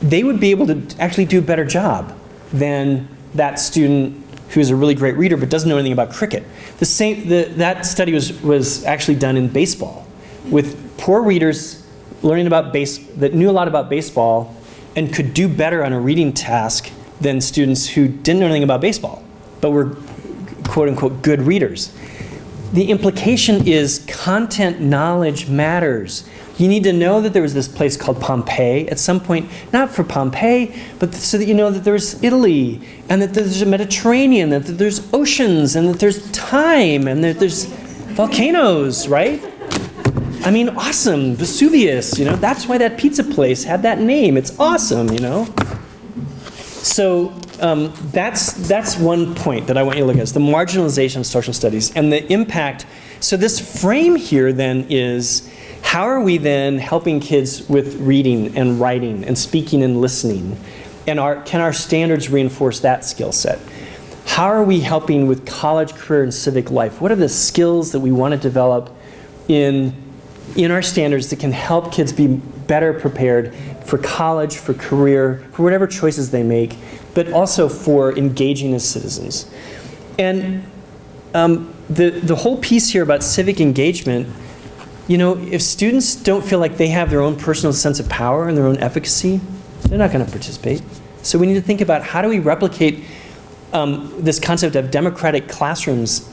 they would be able to actually do a better job than that student who's a really great reader but doesn't know anything about cricket. That study was actually done in baseball, with poor readers learning about that knew a lot about baseball and could do better on a reading task than students who didn't know anything about baseball but were quote unquote good readers. The implication is content knowledge matters. You need to know that there was this place called Pompeii at some point, not for Pompeii, but so that you know that there's Italy, and that there's a Mediterranean, that there's oceans, and that there's time, and that there's volcanoes, right? I mean, awesome, Vesuvius, that's why that pizza place had that name. It's awesome, So that's one point that I want you to look at, is the marginalization of social studies and the impact. So this frame here then is, how are we then helping kids with reading and writing and speaking and listening? And can our standards reinforce that skill set? How are we helping with college, career, and civic life? What are the skills that we want to develop in our standards that can help kids be better prepared for college, for career, for whatever choices they make, but also for engaging as citizens? And the whole piece here about civic engagement, if students don't feel like they have their own personal sense of power and their own efficacy, they're not going to participate. So we need to think about, how do we replicate this concept of democratic classrooms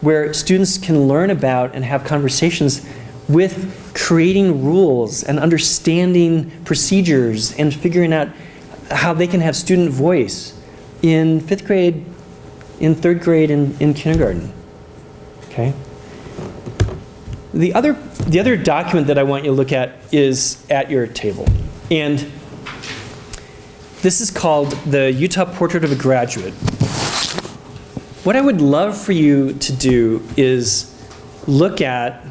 where students can learn about and have conversations with creating rules and understanding procedures and figuring out how they can have student voice in 5th grade, in 3rd grade, and in kindergarten. Okay? The other document that I want you to look at is at your table. And this is called the Utah Portrait of a Graduate. What I would love for you to do is look at,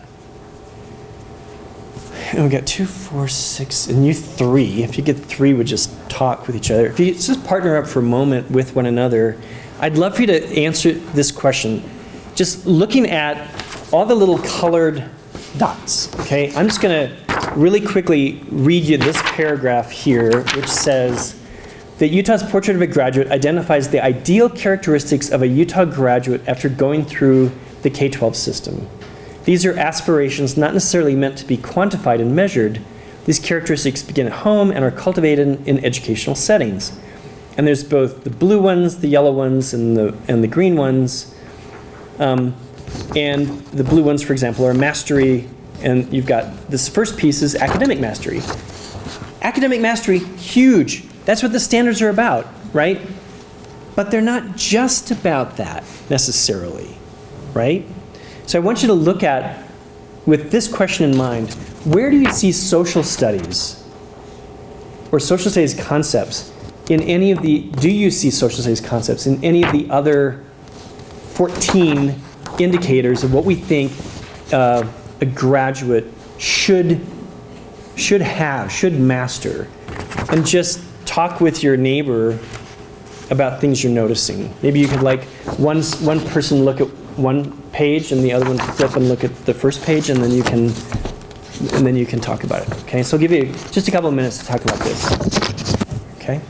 and we got 2, 4, 6, and you 3. If you get 3, would just talk with each other. If you just partner up for a moment with one another, I'd love for you to answer this question. Just looking at all the little colored dots, okay? I'm just going to really quickly read you this paragraph here, which says that Utah's Portrait of a Graduate identifies the ideal characteristics of a Utah graduate after going through the K-12 system. These are aspirations not necessarily meant to be quantified and measured. These characteristics begin at home and are cultivated in educational settings. And there's both the blue ones, the yellow ones, and the green ones. And the blue ones, for example, are mastery, and you've got this first piece is academic mastery. Academic mastery, huge. That's what the standards are about, right? But they're not just about that necessarily, right? So I want you to look at with this question in mind, where do you see social studies or social studies concepts in any of the, do you see social studies concepts in any of the other 14 indicators of what we think a graduate should master? And just talk with your neighbor about things you're noticing. Maybe you could one person look at one page and the other one flip and look at the first page, and then you can talk about it. Okay, so I'll give you just a couple of minutes to talk about this. Okay.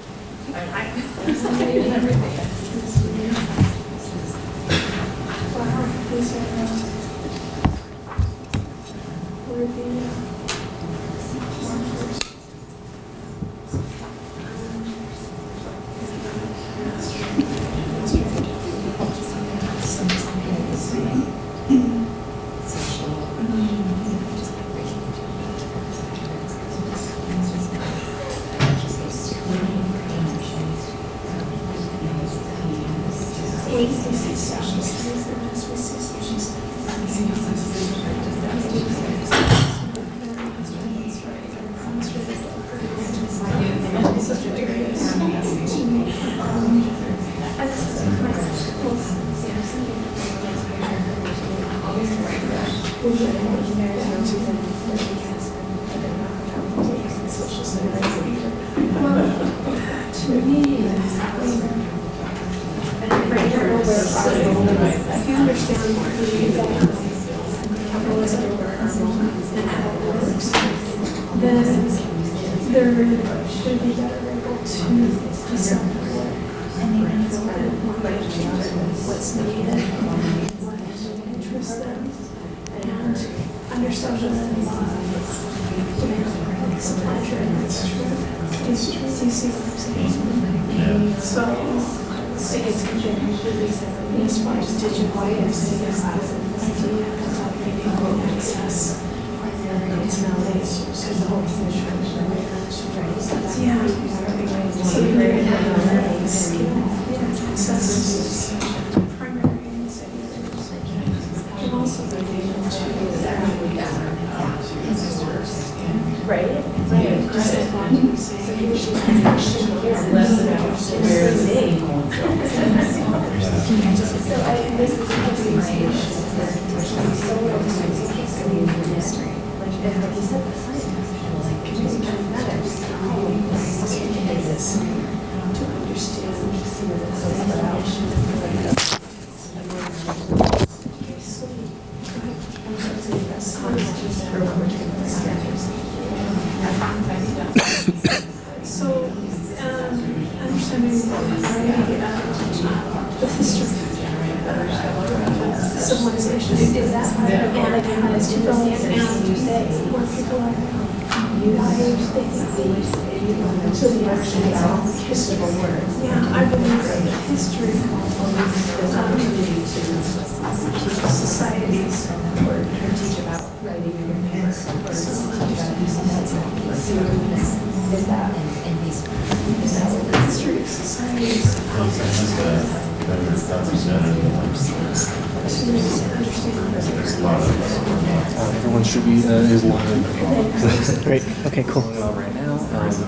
Everyone should be is live. Great. Okay, cool. Right now,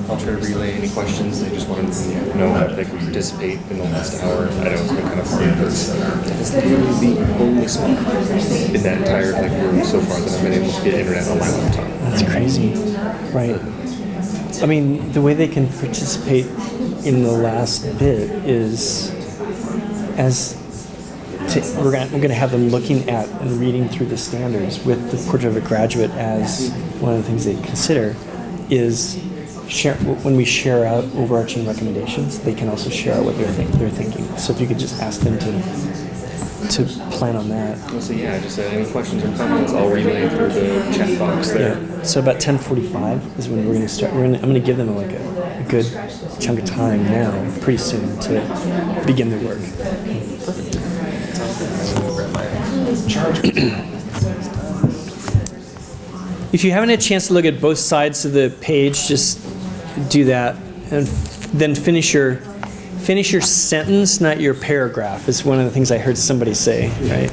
I'll try to relay any questions. They just wanted to know how they could participate in the last hour. I know it's been kind of hard, but that is literally the only spot in that entire room so far that I've been able to get internet on my laptop. That's crazy, right? I mean, the way they can participate in the last bit is we're going to have them looking at and reading through the standards with the portrait of a graduate as one of the things they consider is when we share out overarching recommendations, they can also share out what they're thinking. So if you could just ask them to plan on that. So yeah, just any questions or comments, I'll relay through the chat box there. Yeah. So about 10:45 is when we're going to start. I'm going to give them a good chunk of time now, pretty soon, to begin their work. Perfect. If you haven't had a chance to look at both sides of the page, just do that, and then finish your sentence, not your paragraph. Is one of the things I heard somebody say, right?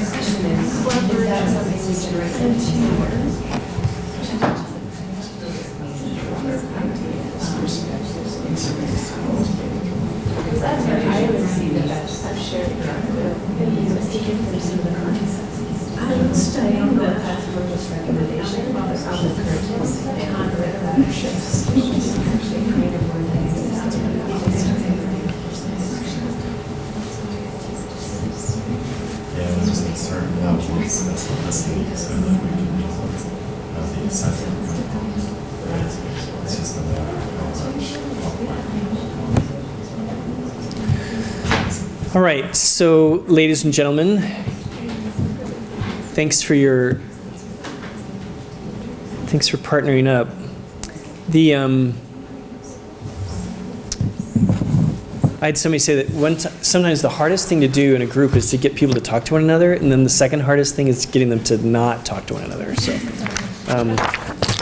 question is that something we should recommend? Because that's where I would see the best. I've shared some of the concepts. I'm studying the Just recommendation on the curriculum and shifts. Yeah, it was just a certain level of specificity so that we can have the assessment. It's just a matter of All right, so ladies and gentlemen, thanks for partnering up. I had somebody say that sometimes the hardest thing to do in a group is to get people to talk to one another, and then the second hardest thing is getting them to not talk to one another.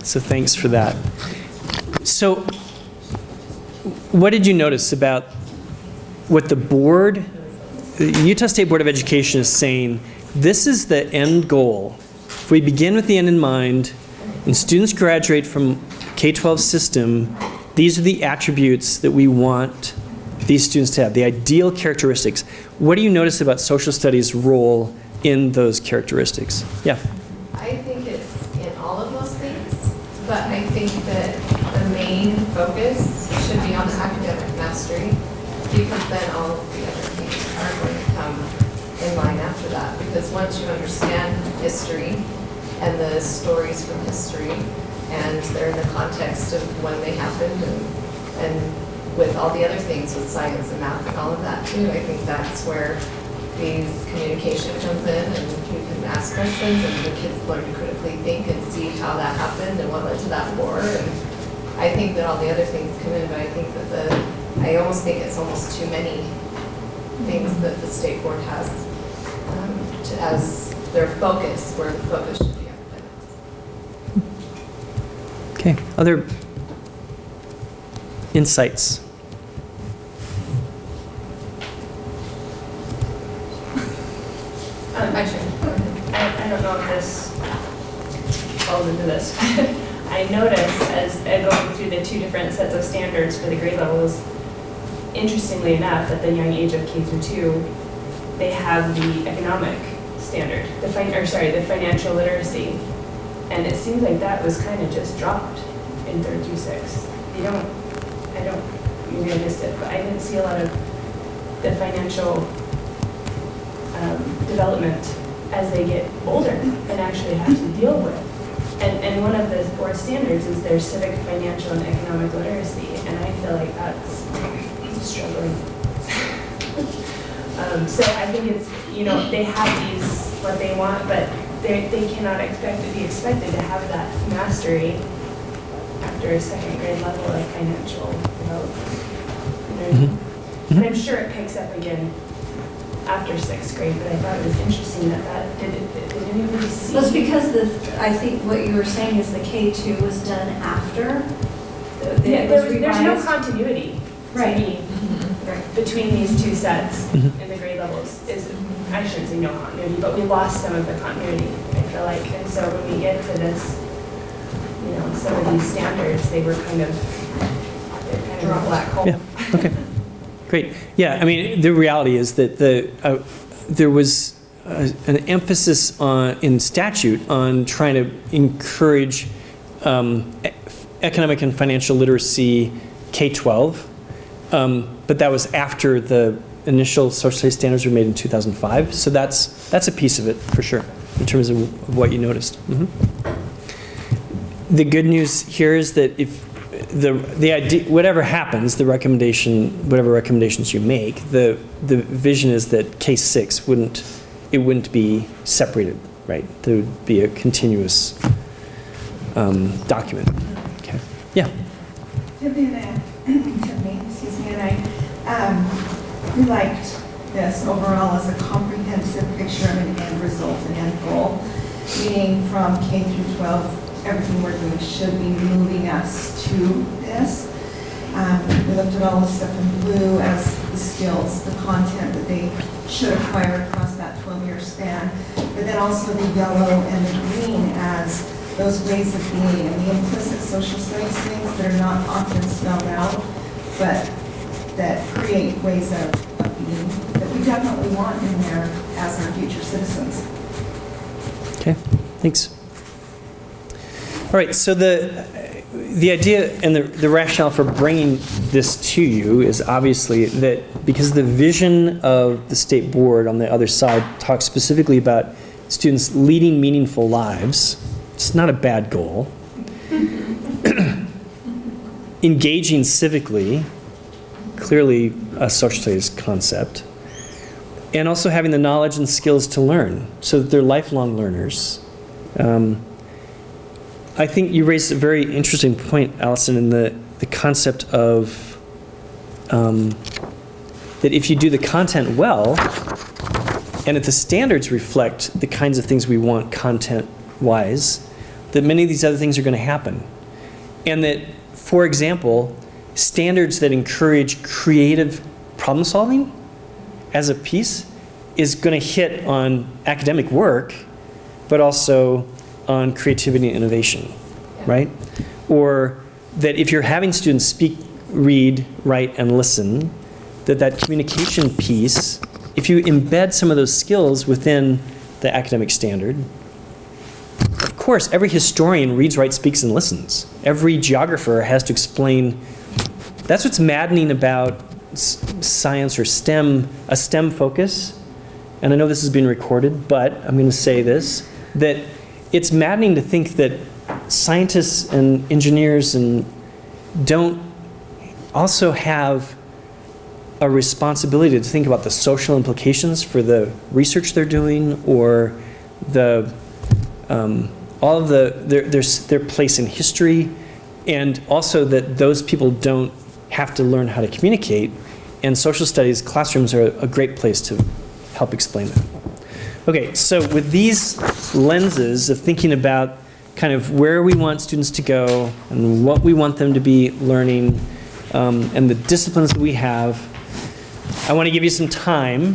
So thanks for that. So what did you notice about what the board, the Utah State Board of Education is saying, this is the end goal. If we begin with the end in mind, and students graduate from K-12 system, these are the attributes that we want these students to have, the ideal characteristics. What do you notice about social studies' role in those characteristics? Yeah. I think it's in all of those things, but I think that the main focus should be on the academic mastery, because then all of the other things are going to come in line after that. Because once you understand history and the stories from history, and they're in the context of when they happened, and with all the other things with science and math and all of that too, I think that's where these communication comes in, and you can ask questions and the kids learn to critically think and see how that happened and what led to that war. And I think that all the other things come in, but I think that I almost think it's almost too many things that the state board has as their focus, where the focus should be academics. Okay. Other insights? I don't know if this falls into this. I noticed as going through the two different sets of standards for the grade levels, interestingly enough, at the young age of K through 2, they have the economic standard, the financial literacy. And it seems like that was kind of just dropped in 3rd through 6th. You may have missed it, but I didn't see a lot of the financial development as they get older and actually have to deal with. And one of the board standards is their civic, financial, and economic literacy, and I feel like that's struggling. So I think it's, they have these, what they want, but they cannot be expected to have that mastery after a 2nd grade level of financial development. And I'm sure it picks up again after 6th grade, but I thought it was interesting that did anybody see? Well, it's because I think what you were saying is the K2 was done after. There's no continuity to Right. me between these two sets in the grade levels. I shouldn't say no continuity, but we lost some of the continuity, I feel like. And so when we get to this, some of these standards, they're kind of a black hole. Yeah. Okay. Great. Yeah. I mean, the reality is that there was an emphasis in statute on trying to encourage economic and financial literacy K-12, but that was after the initial social studies standards were made in 2005. So that's a piece of it for sure in terms of what you noticed. The good news here is that if the idea, whatever happens, whatever recommendations you make, the vision is that K-6 wouldn't be separated, right? There would be a continuous document. Okay. Yeah. We liked this overall as a comprehensive picture of an end result, an end goal, meaning from K through 12, everything we're doing should be moving us to this. We looked at all the stuff in blue as the skills, the content that they should acquire across that 12 years span, but then also the yellow and the green as those ways of being and the implicit social studies things that are not often spelled out, but that create ways of being that we definitely want in there as our future citizens. Okay, thanks. All right, so the idea and the rationale for bringing this to you is obviously that because the vision of the state board on the other side talks specifically about students leading meaningful lives. It's not a bad goal. Engaging civically, clearly a social studies concept, and also having the knowledge and skills to learn so that they're lifelong learners. I think you raised a very interesting point, Allison, in the concept of that if you do the content well, and if the standards reflect the kinds of things we want content-wise, that many of these other things are going to happen. And that, for example, standards that encourage creative problem solving as a piece is going to hit on academic work, but also on creativity and innovation, right? Or that if you're having students speak, read, write, and listen, that communication piece, if you embed some of those skills within the academic standard, of course, every historian reads, writes, speaks, and listens. Every geographer has to explain. That's what's maddening about science or STEM, a STEM focus. And I know this is being recorded, but I'm going to say this, that it's maddening to think that scientists and engineers don't also have a responsibility to think about the social implications for the research they're doing, or the all of their place in history, and also that those people don't have to learn how to communicate. And social studies classrooms are a great place to help explain that. Okay, so with these lenses of thinking about kind of where we want students to go and what we want them to be learning, and the disciplines that we have, I want to give you some time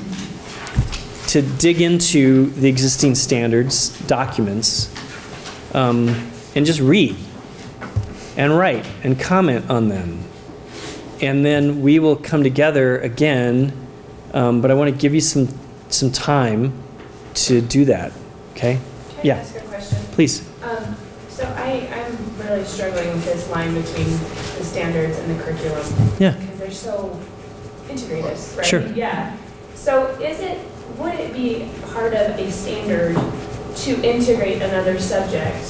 to dig into the existing standards documents, and just read and write and comment on them. And then we will come together again, but I want to give you some time to do that, okay? Can I ask a question? Please. So I'm really struggling with this line between the standards and the curriculum. Yeah. Because they're so integrated, right? Sure. Yeah. So would it be part of a standard to integrate another subject?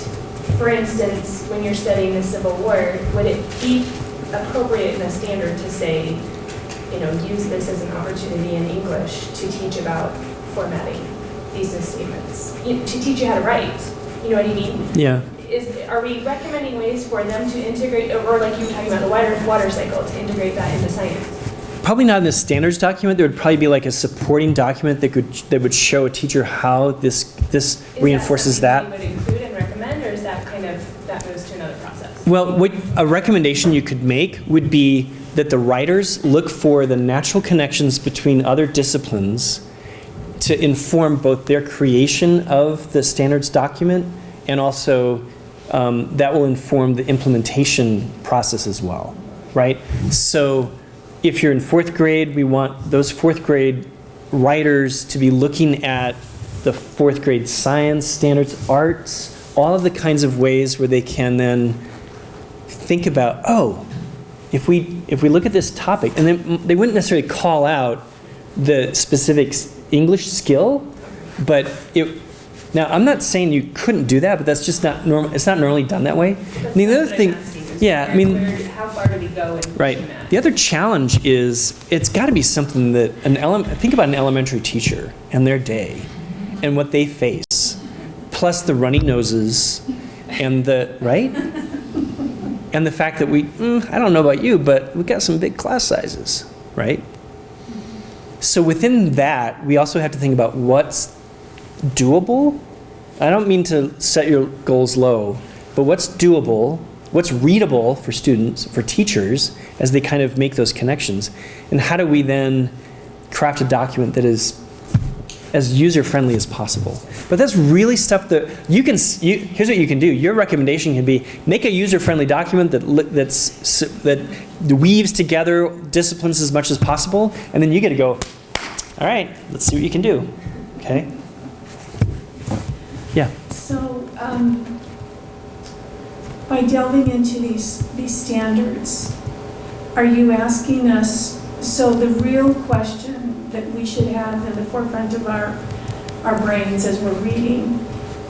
For instance, when you're studying the Civil War, would it be appropriate in a standard to say, use this as an opportunity in English to teach about formatting thesis statements, to teach you how to write? You know what I mean? Yeah. Are we recommending ways for them to integrate, or like you were talking about the water cycle, to integrate that into science? Probably not in the standards document. There would probably be like a supporting document that would show a teacher how this reinforces that. Is that something you would include and recommend, or is that that moves to another process? Well, what a recommendation you could make would be that the writers look for the natural connections between other disciplines to inform both their creation of the standards document, and also that will inform the implementation process as well, right? So if you're in fourth grade, we want those fourth grade writers to be looking at the fourth grade science, standards, arts, all of the kinds of ways where they can then think about, if we look at this topic, and then they wouldn't necessarily call out the specific English skill, but now I'm not saying you couldn't do that, but that's just not normal. It's not normally done that way. That's the other what thing, I'm asking is how far do we go in right. pushing that? The other challenge is it's got to be something that think about an elementary teacher and their day and what they face, plus the runny noses and right? And the fact that I don't know about you, but we've got some big class sizes, right? So within that, we also have to think about what's doable. I don't mean to set your goals low, but what's doable, what's readable for students, for teachers, as they kind of make those connections, and how do we then craft a document that is as user-friendly as possible. But that's really stuff that here's what you can do. Your recommendation can be, make a user-friendly document that weaves together disciplines as much as possible, and then you get to go, all right, let's see what you can do, okay? Yeah. So, by delving into these standards, are you asking us, so the real question that we should have in the forefront of our brains as we're reading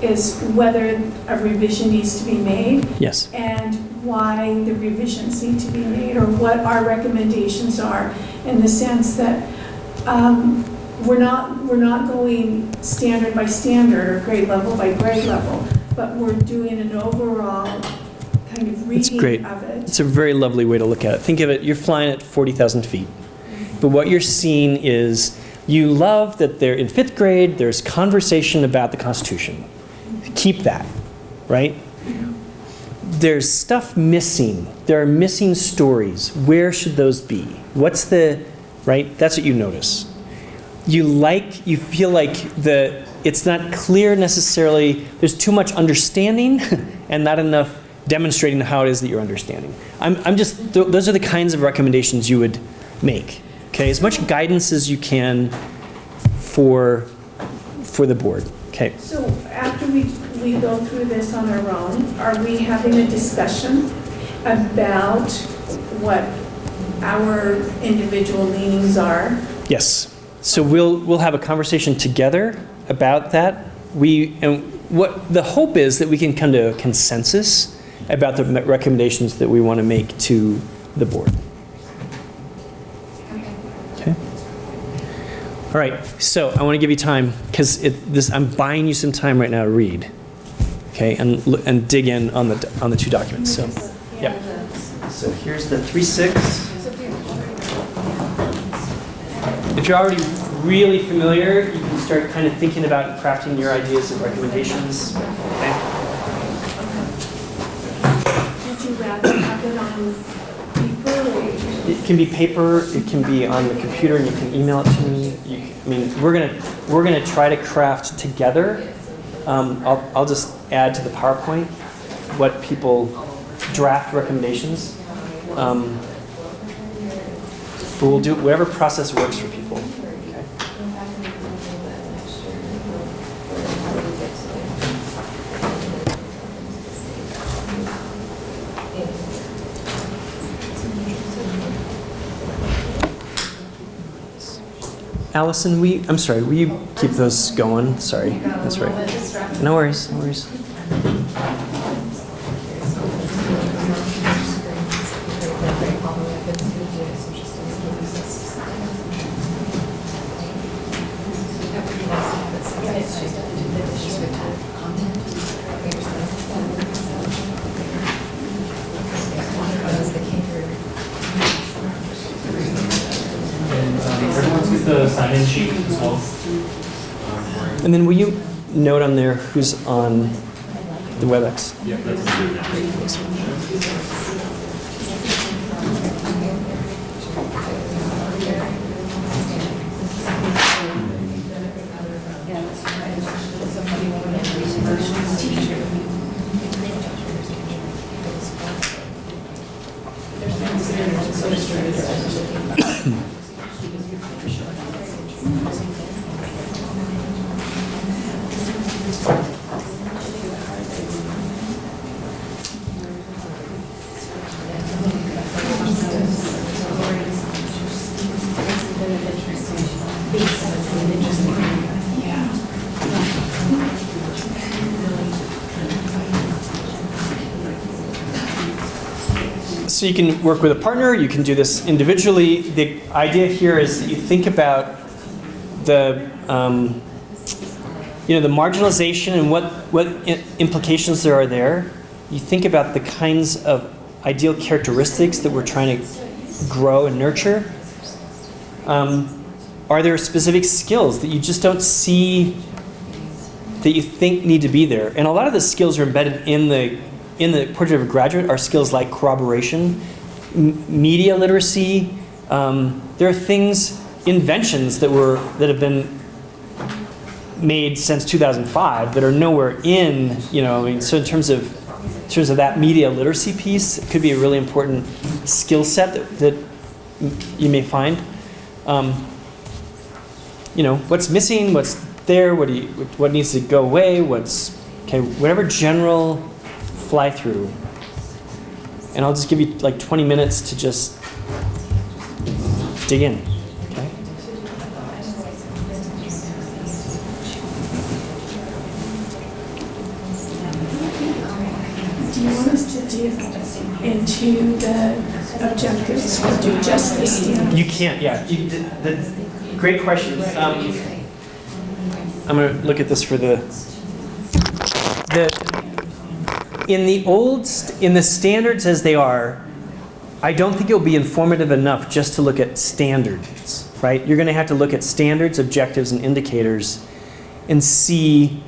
is whether a revision needs to be made? Yes. And why the revisions need to be made, or what our recommendations are, in the sense that we're not going standard by standard or grade level by grade level, but we're doing an overall kind of reading of it. It's a very lovely way to look at it. Think of it, you're flying at 40,000 feet. But what you're seeing is, you love that they're in 5th grade, there's conversation about the Constitution. Keep that, right? There's stuff missing. There are missing stories. Where should those be? What's the, right? That's what you notice. You feel like it's not clear necessarily, there's too much understanding and not enough demonstrating how it is that you're understanding. Those are the kinds of recommendations you would make. Okay, as much guidance as you can for the board. Okay. So after we go through this on our own, are we having a discussion about what our individual leanings are? Yes. So we'll have a conversation together about that. What the hope is that we can come to a consensus about the recommendations that we want to make to the board. Okay. All right. So I want to give you time because I'm buying you some time right now to read. Okay, and dig in on the 2 documents. So, yeah. So here's the 3.6. If you're already really familiar, you can start kind of thinking about crafting your ideas and recommendations. Okay. Would you rather have it on paper or? It can be paper. It can be on the computer, and you can email it to me. We're gonna try to craft together. I'll just add to the PowerPoint what people draft recommendations. But we'll do whatever process works for people. Okay. Allison, I'm sorry, will you keep those going? Sorry, that's right. No worries, no worries. The sign-in sheet as well. And then will you note on there who's on the WebEx? Yeah, that's So you can work with a partner, you can do this individually. The idea here is that you think about the the marginalization and what implications there are there. You think about the kinds of ideal characteristics that we're trying to grow and nurture. Are there specific skills that you just don't see that you think need to be there? And a lot of the skills are embedded in the Portrait of a Graduate are skills like corroboration, media literacy. There are things, inventions that have been made since 2005 that are nowhere in, I mean, so in terms of that media literacy piece, it could be a really important skill set that you may find. What's missing, what's there, what needs to go away, whatever general fly through. And I'll just give you like 20 minutes to just dig in. Okay? Do you want us to dig into the objectives or do just the standards? You can't, yeah. Great question. I'm going to look at this for in the standards as they are, I don't think it'll be informative enough just to look at standards, right? You're going to have to look at standards, objectives, and indicators and see,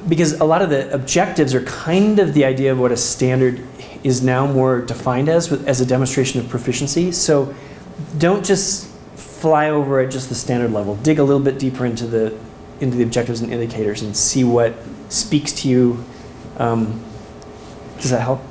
because a lot of the objectives are kind of the idea of what a standard is now more defined as a demonstration of proficiency. So don't just fly over at just the standard level. Dig a little bit deeper into the objectives and indicators and see what speaks to you. Does that help?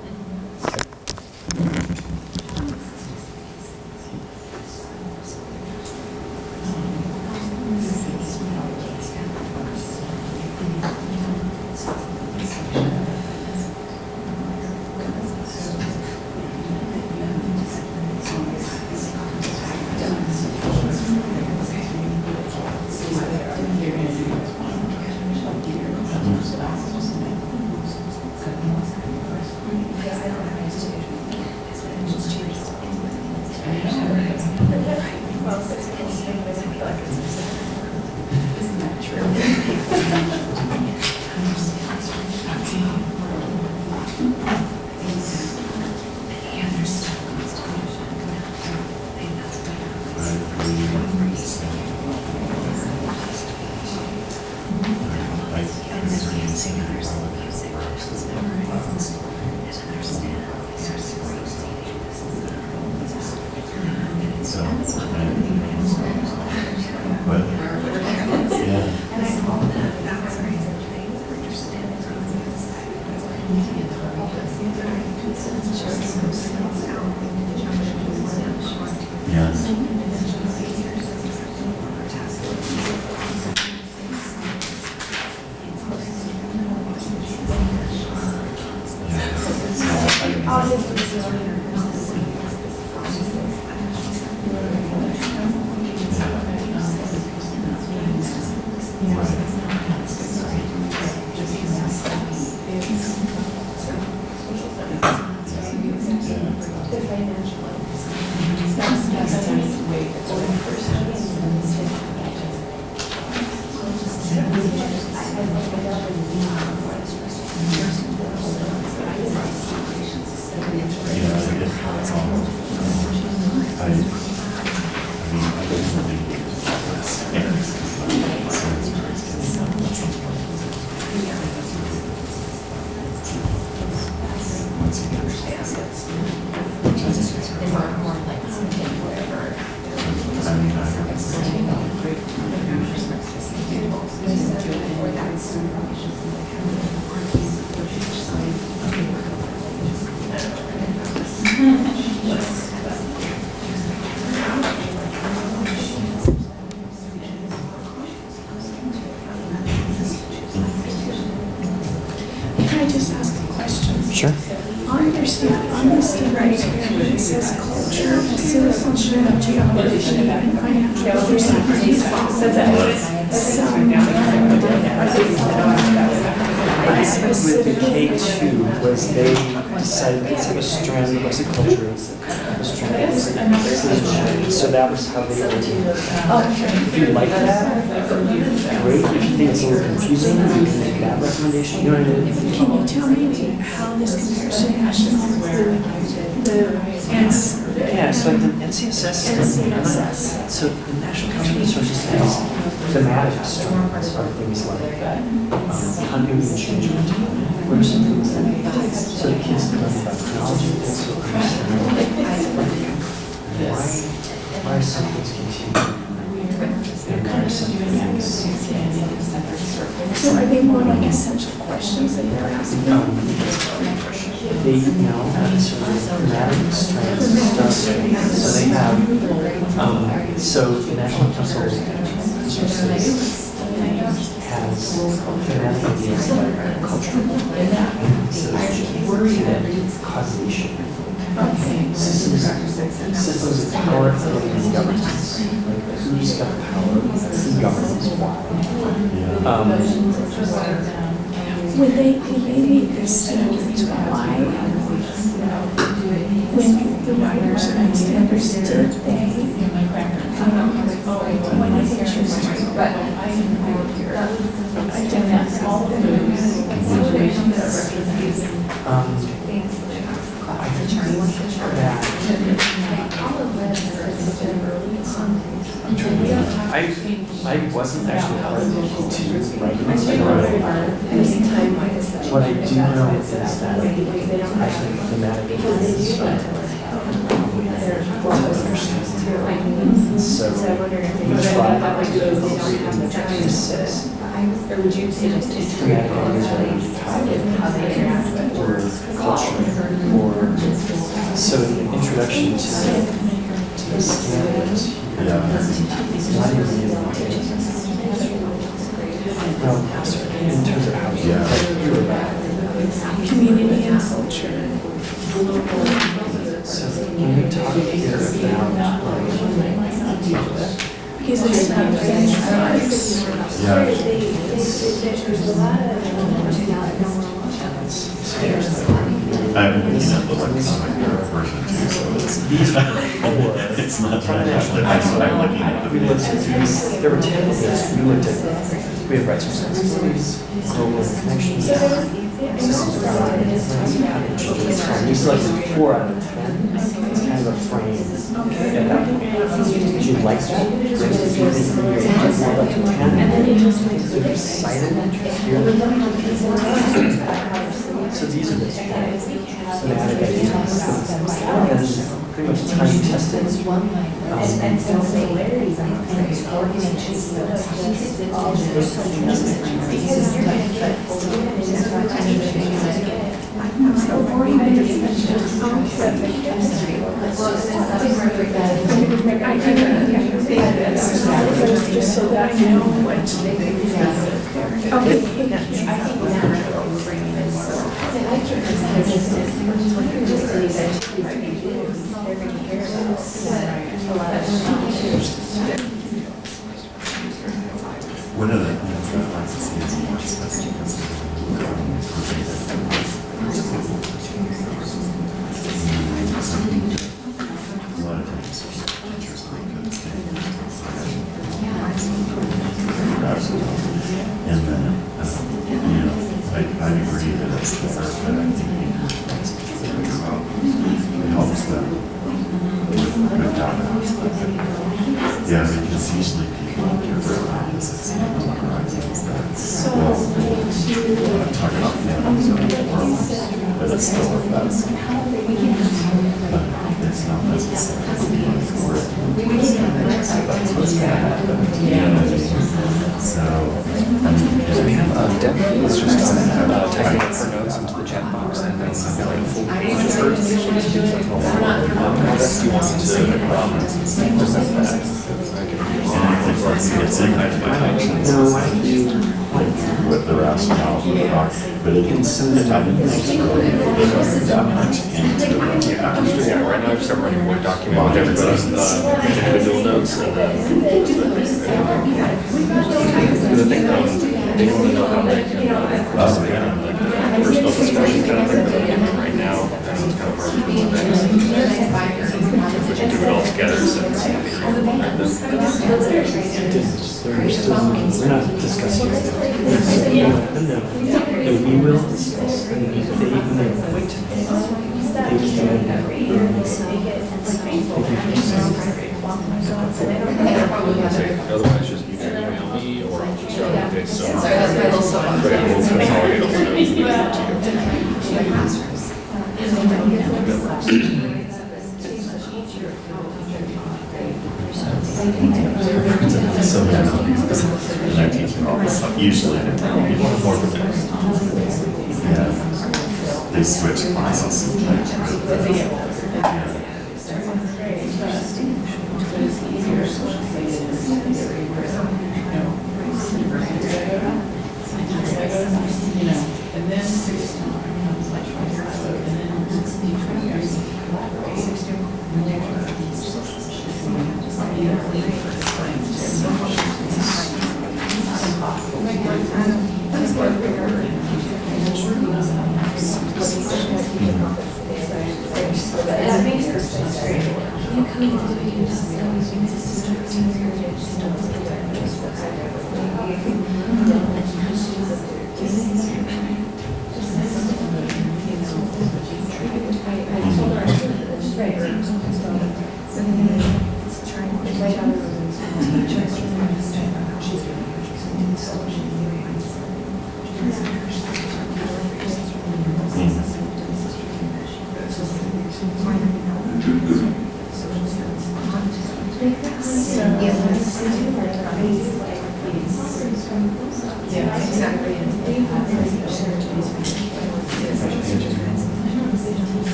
Can I just ask a question? Sure. On the standards here, where it says culture, citizenship, geography, and financial literacy, With the K2 was they decided let's have a strand that was a culture, a strand that was citizenship. So that was how they were. If you like that, great. If you think it's a little confusing, you can make that recommendation. You know what I mean? Can you tell me how this compares to national, Yeah, so like the NCSS. So the National Council of Social Studies thematic strands are things like continuity and changement. What are some things that so the kids learn about chronology, also understand why are some things continuing and why are some things more like essential questions that you're asking? They know dramatic strengths stuff. So they have, so the National Council of Resources has thematic ideas like culture. So there's causation. Systems of power and governance. Like who's got power, who governs why. When they made this standards, why, when the writers of these standards did they, when did they choose to identify all the I wasn't actually part of the P2 writing what I do know is that I think thematic is so we try to assess thematic ideas how they interact or culture or so an introduction to the standards. In terms of how community and culture. So when we talk here about Because it's not very nice. I'm looking at the electronic version too, so it's not that much, but I'm looking at the we looked at these, there were 10 things we looked at. We have rights responsibilities, global connections, systems of governance, children's crime. We selected 4 out of 10. It's kind of a frame. And if you like that, great. If you think you're more like 10, they're cited here. So these are the 10 thematic ideas. And pretty much time tested. Just so that I know what. Okay. One of the things I'd like to see is more specificity. A lot of times, teachers think that and then, I agree that it's the first that I think it helps them with good governance. Yeah, because usually people care for ideas that seem to horizons that talk about families and worlds, but it's still that's but it's not necessarily for it. So that's what's gonna happen. So we have Deb is just typing up her notes into the chat box and then full answers. Do you want to present that? It's in my with the rationale for the rock, but it can send it out in that much into Yeah, right now I just have running a Word document with everybody's individual notes and then the thing they want to know how they can participate in like personal discussion kind of thing that I'm doing right now. And it's kind of hard to do that. If we can do it all together, so it's we're not discussing it. And we will discuss, and they point to me. They otherwise, just either email me or I'll just drop it. So we'll consolidate all the notes and give it to you. so bad. And I teach all Usually, more for text. Yeah. They switch classes sometimes. And then 16 becomes like 25, and then it's the 20 years of collaboration.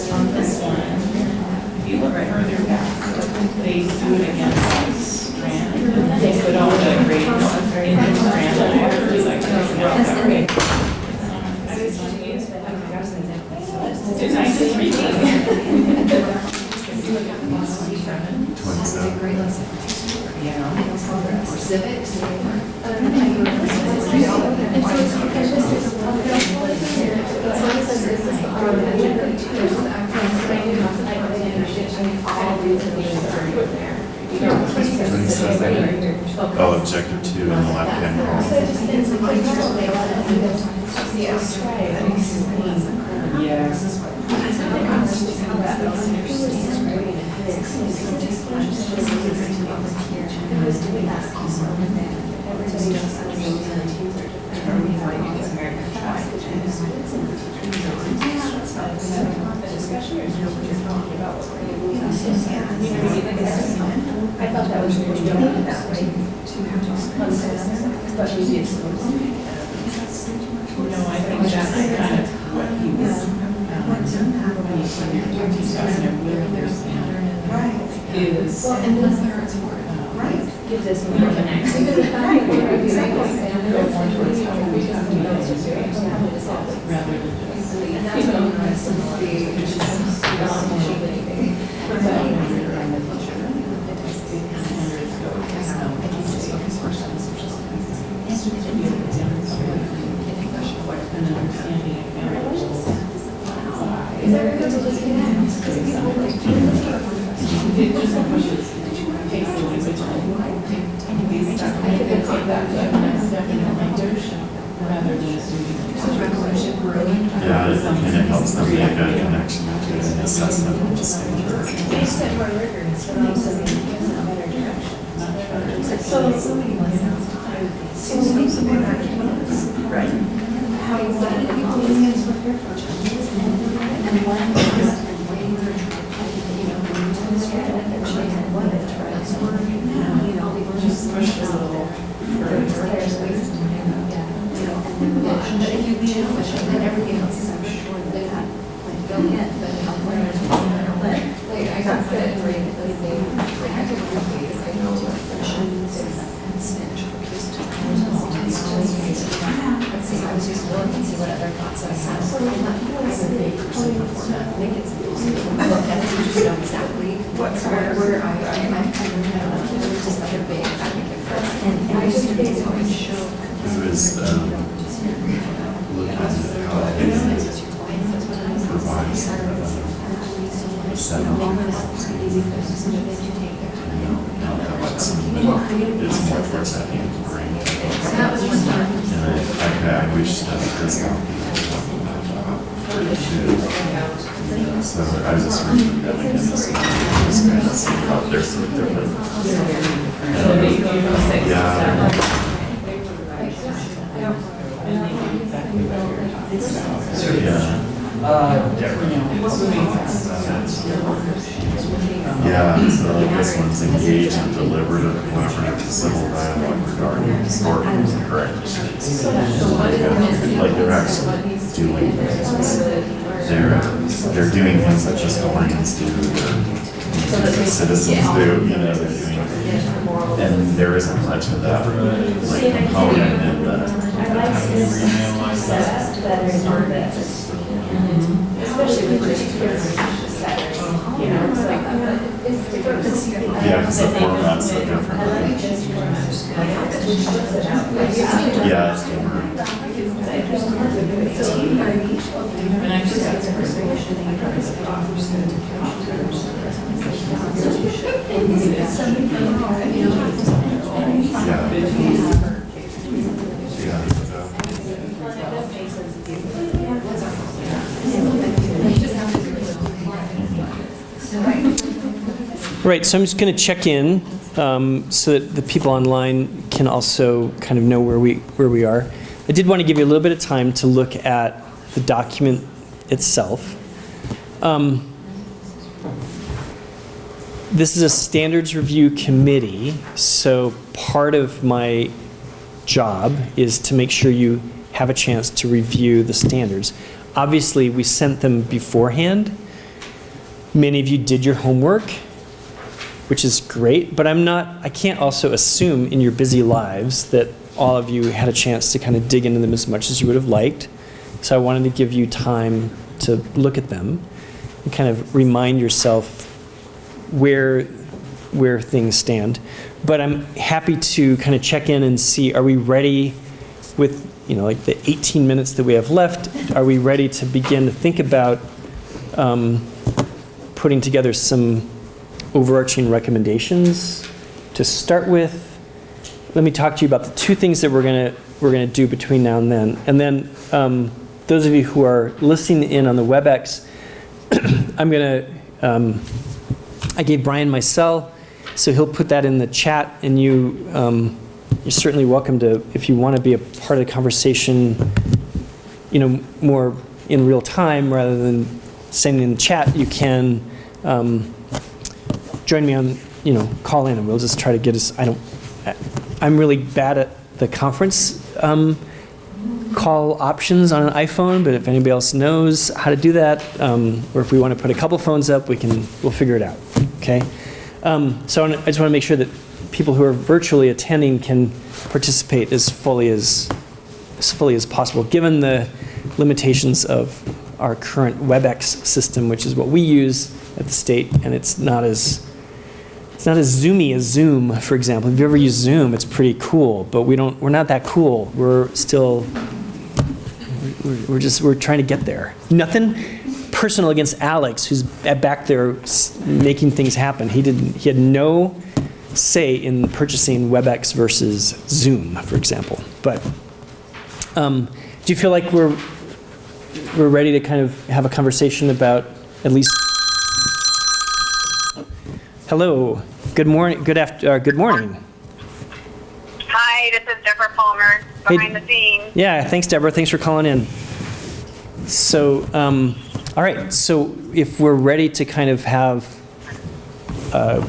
On this one, if you look further back, they do it against Strand. They put all the grades in Strand, and I really like using out that grade. It's nice to read. Yeah. Civics. Oh, objective 2 in the left-hand column. I thought that was really good that way. But we did so. No, I think that's kind of what he was, when you're talking about where there's is. Well, and plus there it's more. Right. Gives us more connection. Rather than Is that good to just connect? it just pushes, takes a little bit of time. These stuff, I think that definitely rather than assuming. Yeah, it kind of helps them make a connection to an assessment of the standard. They set more rigorous, but also in a better direction. Right. How is that doing this with your project? And one is waiting for, Just push a little further. But if you leave it, then everything else is, I'm sure that they'll get the help learners. But like, I got fit for it because they acted quickly, because I know what sessions and Spanish focused. Let's see, I was just willing to see what other thoughts I had. So I'm like, I would make format, make it simple, so you can look at it, you just know exactly where I just like a big advocate for it. And I just think it's always show. It was looking at how they revise now that like some of it is more towards that end brain. That was just fun. And I wish that this out. So I was just reading that again this kind of see how they're so different. Yeah. Yeah, so this one's engage in deliberative, collaborative, civil dialogue regarding historical correctness. Like they're actually doing things. They're doing things that historians do, that citizens do, you know, they're doing. And there isn't much of that like component in the. Especially with the setters, you know, it's like, Yeah, because the format's so different. Yeah, it's different. Right, so I'm just going to check in so that the people online can also kind of know where we are. I did want to give you a little bit of time to look at the document itself. This is a standards review committee, so part of my job is to make sure you have a chance to review the standards. Obviously, we sent them beforehand. Many of you did your homework, which is great, but I can't also assume in your busy lives that all of you had a chance to kind of dig into them as much as you would have liked. So I wanted to give you time to look at them and kind of remind yourself where things stand. But I'm happy to kind of check in and see, are we ready with, like the 18 minutes that we have left, are we ready to begin to think about putting together some overarching recommendations? To start with, let me talk to you about the two things that we're gonna do between now and then. And then those of you who are listening in on the WebEx, I gave Brian my cell, so he'll put that in the chat, and you're certainly welcome to, if you want to be a part of the conversation, more in real time rather than sending in the chat, you can join me on, call in, and we'll just try to get us, I'm really bad at the conference call options on an iPhone, but if anybody else knows how to do that, or if we want to put a couple phones up, we'll figure it out, okay? So I just want to make sure that people who are virtually attending can participate as fully as possible, given the limitations of our current WebEx system, which is what we use at the state, and it's not as zoomy as Zoom, for example. If you ever use Zoom, it's pretty cool, but we're not that cool. We're trying to get there. Nothing personal against Alex, who's back there making things happen. He had no say in purchasing WebEx versus Zoom, for example. But do you feel like we're ready to kind of have a conversation about at least? Hello. Good morning. Good morning. Hi, this is Deborah Palmer, behind the scenes. Yeah, thanks, Deborah. Thanks for calling in. So, all right. So, if we're ready to kind of have a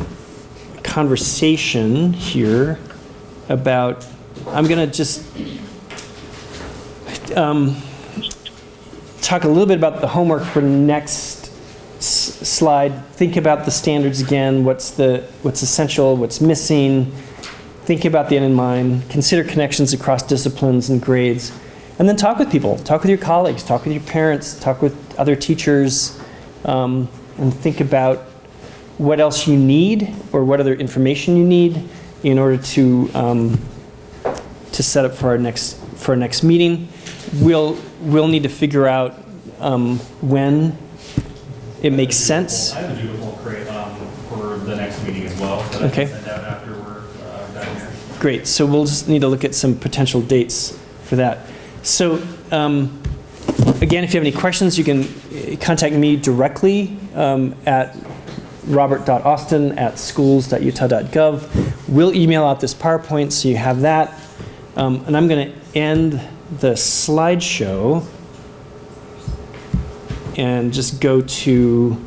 conversation here about, I'm going to just talk a little bit about the homework for next slide. Think about the standards again. What's essential? What's missing? Think about the end in mind. Consider connections across disciplines and grades, and then talk with people. Talk with your colleagues. Talk with your parents. Talk with other teachers, and think about what else you need or what other information you need in order to set up for our next meeting. We'll need to figure out when it makes sense. I have a doodle for the next meeting as well. That I can send out after we're done here. Great. So we'll just need to look at some potential dates for that. So again, if you have any questions, you can contact me directly at robert.austin@schools.utah.gov. We'll email out this PowerPoint so you have that. And I'm going to end the slideshow and just go to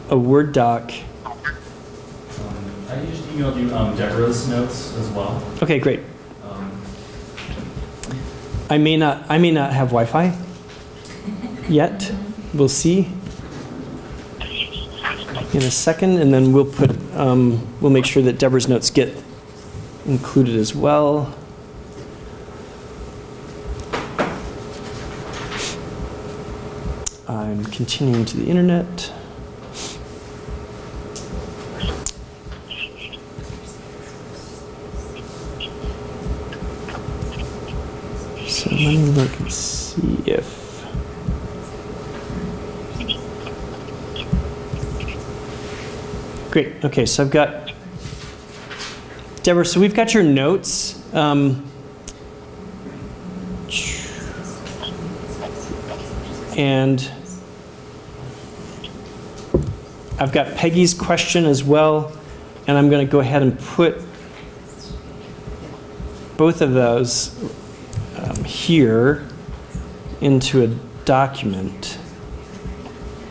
a Word doc. I just emailed you Deborah's notes as well. Okay, great. I may not have Wi-Fi yet. We'll see in a second, and then we'll make sure that Deborah's notes get included as well. I'm continuing to the internet. So let me look and see if... Great, okay, so I've got... Deborah, so we've got your notes. And I've got Peggy's question as well, and I'm going to go ahead and put both of those here into a document.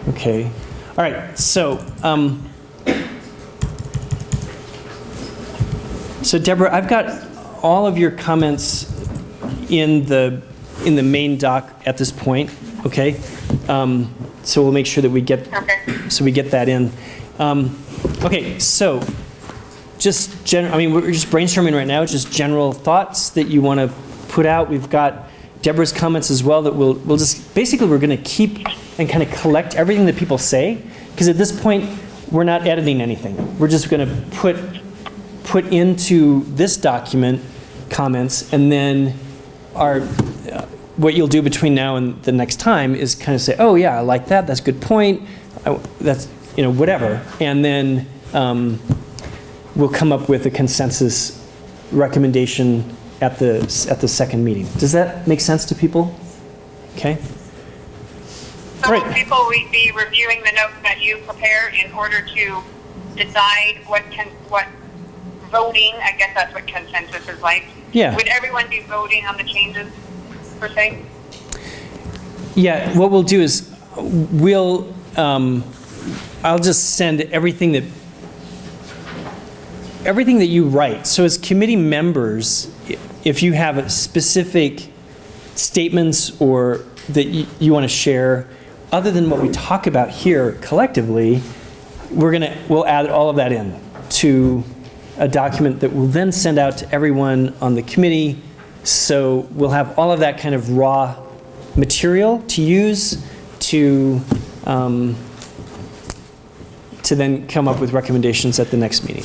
Okay. All right. So, so Deborah, I've got all of your comments in the main doc at this point. Okay. So we'll make sure that we get that in. Okay. So, we're just brainstorming right now. Just general thoughts that you want to put out. We've got Deborah's comments as well that we'll just, basically we're going to keep and kind of collect everything that people say, because at this point we're not editing anything. We're just going to put into this document comments, and then what you'll do between now and the next time is kind of say, oh yeah, I like that, that's a good point, that's, whatever. And then we'll come up with a consensus recommendation at the second meeting. Does that make sense to people? Okay. So will people be reviewing the notes that you prepare in order to decide what voting? I guess that's what consensus is like. Yeah. Would everyone be voting on the changes per se? Yeah. What we'll do is I'll just send everything that you write. So as committee members, if you have specific statements or that you want to share, other than what we talk about here collectively, we'll add all of that in to a document that we'll then send out to everyone on the committee. So we'll have all of that kind of raw material to use to then come up with recommendations at the next meeting.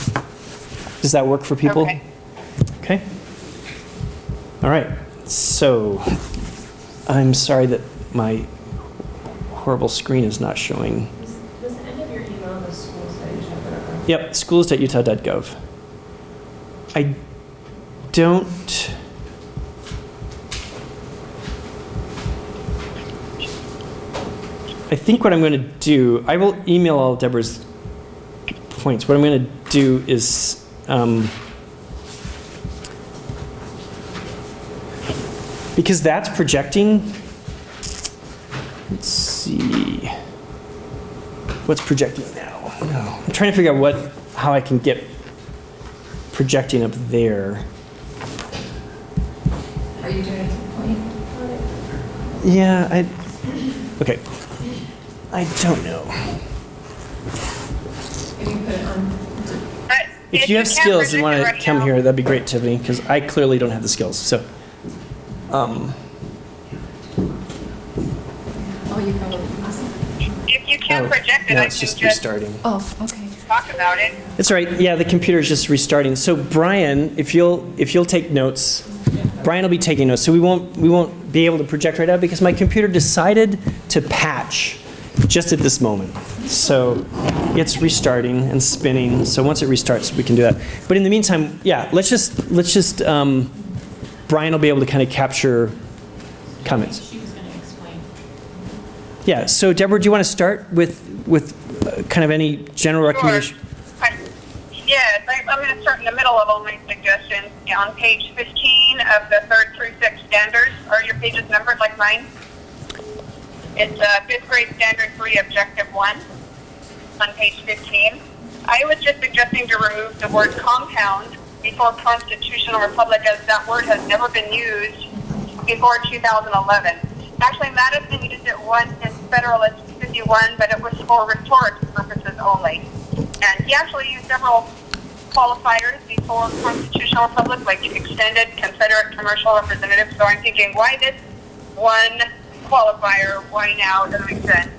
Does that work for people? Okay. Okay. All right. So I'm sorry that my horrible screen is not showing. Was the end of your email the schools.utah.gov? Yep, schools.utah.gov. I don't... I think what I'm going to do, I will email all Deborah's points. What I'm going to do is because that's projecting, let's see, what's projecting now? No, I'm trying to figure out how I can get projecting up there. Are you doing it to the point? Yeah, okay. I don't know. If you put it on. If you have skills and want to come here, that'd be great, Tiffany, because I clearly don't have the skills. So, Oh, you probably. If you can't project it, now I it's can just just restarting. Oh, okay. talk about it. It's all right. Yeah, the computer's just restarting. So Brian, if you'll take notes, Brian will be taking notes. So we won't be able to project right now because my computer decided to patch just at this moment. So it's restarting and spinning. So once it restarts, we can do that. But in the meantime, yeah, let's just Brian will be able to kind of capture comments. She was going to explain. Yeah. So Deborah, do you want to start with kind of any general recommendation? Yes, I'm going to start in the middle of all my suggestions. On page 15 of the 3rd through 6th standards, are your pages numbered like mine? It's 5th grade standard 3, objective 1 on page 15. I was just suggesting to remove the word compound before constitutional republic, as that word has never been used before 2011. Actually, Madison used it once in Federalist 51, but it was for rhetoric purposes only. And he actually used several qualifiers before constitutional republic, like extended Confederate commercial representative. So I'm thinking, why this one qualifier? Why now? It doesn't make sense.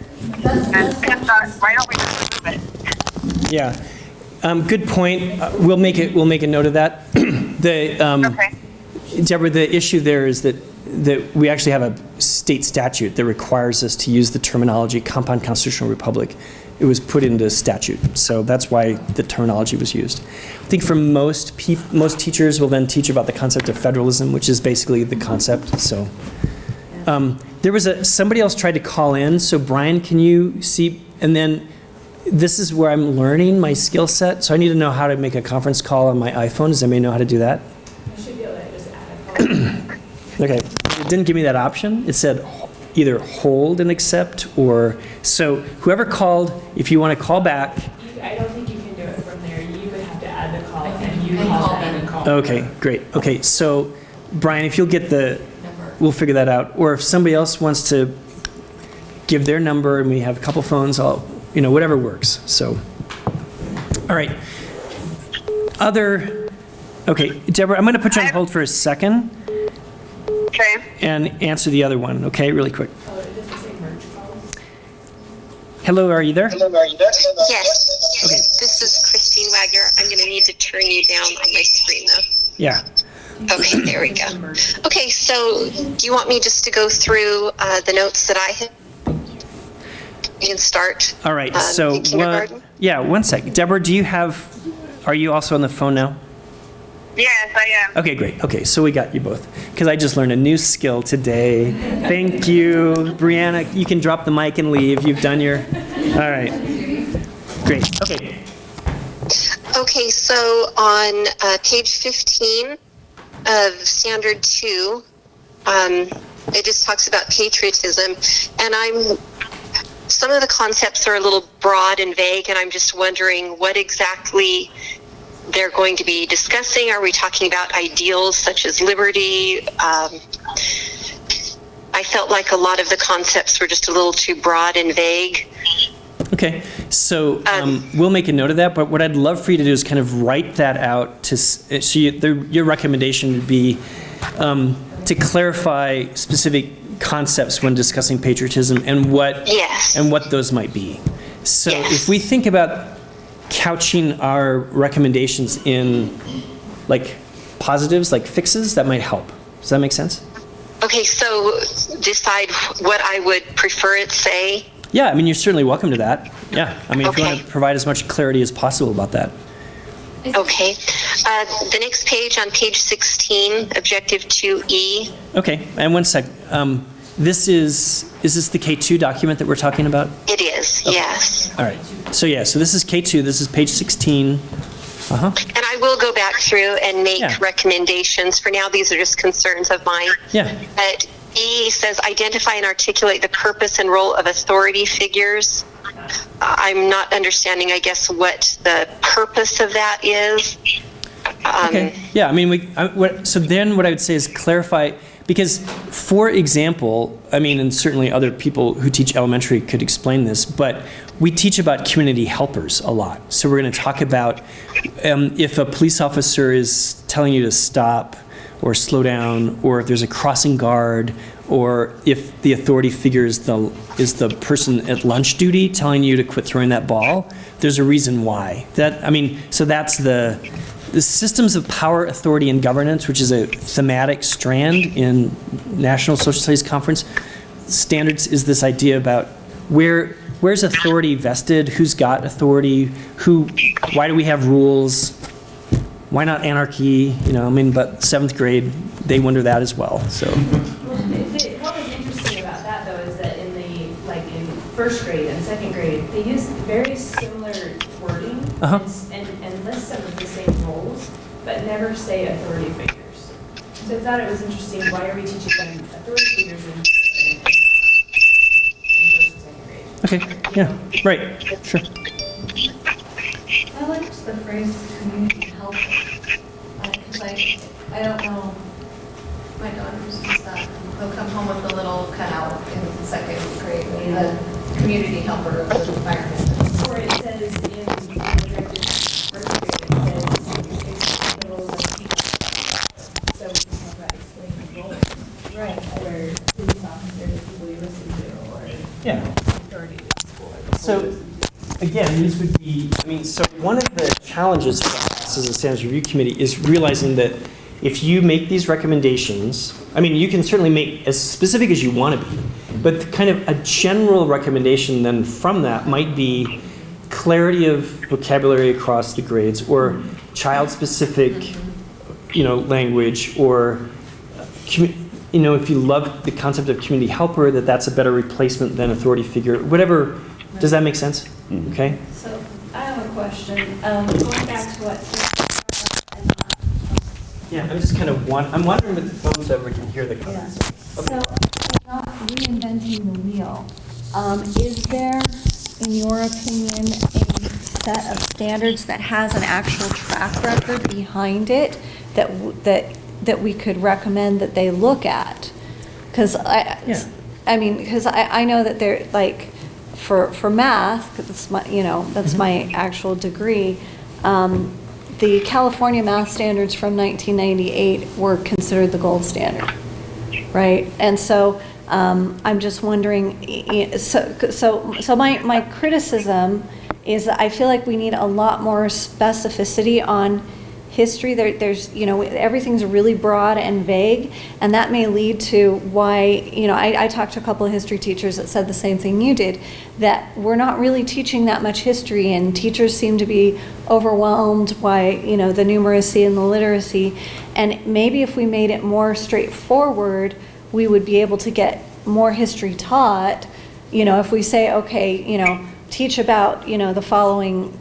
And I thought, why don't we just remove it? Yeah. Good point. We'll make a note of that. Okay. Deborah, the issue there is that we actually have a state statute that requires us to use the terminology compound constitutional republic. It was put into statute, so that's why the terminology was used. I think for most teachers will then teach about the concept of federalism, which is basically the concept. So there was somebody else tried to call in. So Brian, can you see? And then this is where I'm learning my skill set. So I need to know how to make a conference call on my iPhone. Does anybody know how to do that? You should be able to just add a call. Okay, it didn't give me that option. It said either hold and accept or, so whoever called, if you want to call back. I don't think you can do it from there. You would have to add the call and you call them. Okay, great. Okay, so Brian, if you'll get we'll figure that out. Or if somebody else wants to give their number and we have a couple phones, whatever works. So, all right. Okay, Deborah, I'm going to put you on hold for a second. Okay. And answer the other one, okay, really quick. Hello, are you there? Yes. Okay. This is Christine Wagner. I'm going to need to turn you down on my screen, though. Yeah. Okay, there we go. Okay, so do you want me just to go through the notes that I have? You can start. All right, in kindergarten? one sec. Deborah, are you also on the phone now? Yes, I am. Okay, great. Okay, so we got you both. Because I just learned a new skill today. Thank you. Brianna, you can drop the mic and leave. You've done your... All right. Great. Okay. Okay, so on page 15 of Standard 2, it just talks about patriotism. And some of the concepts are a little broad and vague, and I'm just wondering what exactly they're going to be discussing. Are we talking about ideals such as liberty? I felt like a lot of the concepts were just a little too broad and vague. Okay, so we'll make a note of that, but what I'd love for you to do is kind of write that out your recommendation would be to clarify specific concepts when discussing patriotism and what those might be. So if we think about couching our recommendations in like positives, like fixes, that might help. Does that make sense? Okay, so decide what I would prefer it say. Yeah, I mean, you're certainly welcome to that. Yeah, I mean, if you want to provide as much clarity as possible about that. Okay. The next page, on page 16, objective 2E. Okay, and one sec. Is this the K2 document that we're talking about? It is, yes. All right. So this is K2. This is page 16. Uh-huh. And I will go back through and make recommendations. For now, these are just concerns of mine. Yeah. But E says identify and articulate the purpose and role of authority figures. I'm not understanding, I guess, what the purpose of that is. Okay. Yeah, I mean, so then what I would say is clarify, because, for example, I mean, and certainly other people who teach elementary could explain this, but we teach about community helpers a lot. So we're going to talk about if a police officer is telling you to stop or slow down, or if there's a crossing guard, or if the authority figure is the person at lunch duty telling you to quit throwing that ball, there's a reason why. So that's the systems of power, authority, and governance, which is a thematic strand in National Social Studies Conference. Standards is this idea about where's authority vested, who's got authority, why do we have rules, why not anarchy, but 7th grade, they wonder that as well, so. What was interesting about that, though, is that in first grade and second grade, they use very similar wording and list some of the same roles, but never say authority figures. So I thought it was interesting, why are we teaching them authority figures in Okay, yeah, right, sure. I liked the phrase community help, because I don't know, My daughters use that. They'll come home with a little cutout in second grade, the community helper of the environment. Or it says in the directed first grade, it says explain the roles of people. So we can talk about explaining the roles. right, Or police officer, the people you listen to, or Yeah. authority in school. So, again, these would be, I mean, so one of the challenges for us as a standards review committee is realizing that if you make these recommendations, I mean, you can certainly make as specific as you want to be, but kind of a general recommendation then from that might be clarity of vocabulary across the grades, or child-specific, language, or if you love the concept of community helper, that's a better replacement than authority figure, whatever. Does that make sense? Okay. so I have a question, going back to what. Yeah, I'm just kind of I'm wondering if the phones ever can hear the comments. So, not reinventing the wheel, is there, in your opinion, a set of standards that has an actual track record behind it that we could recommend that they look at? Because I know that they're like, for math, because it's my, that's my actual degree, the California math standards from 1998 were considered the gold standard, right? And so I'm just wondering, so my criticism is that I feel like we need a lot more specificity on history. There's, everything's really broad and vague, and that may lead to why, I talked to a couple of history teachers that said the same thing you did, that we're not really teaching that much history, and teachers seem to be overwhelmed by, the numeracy and the literacy. And maybe if we made it more straightforward, we would be able to get more history taught. If we say, okay, teach about, the following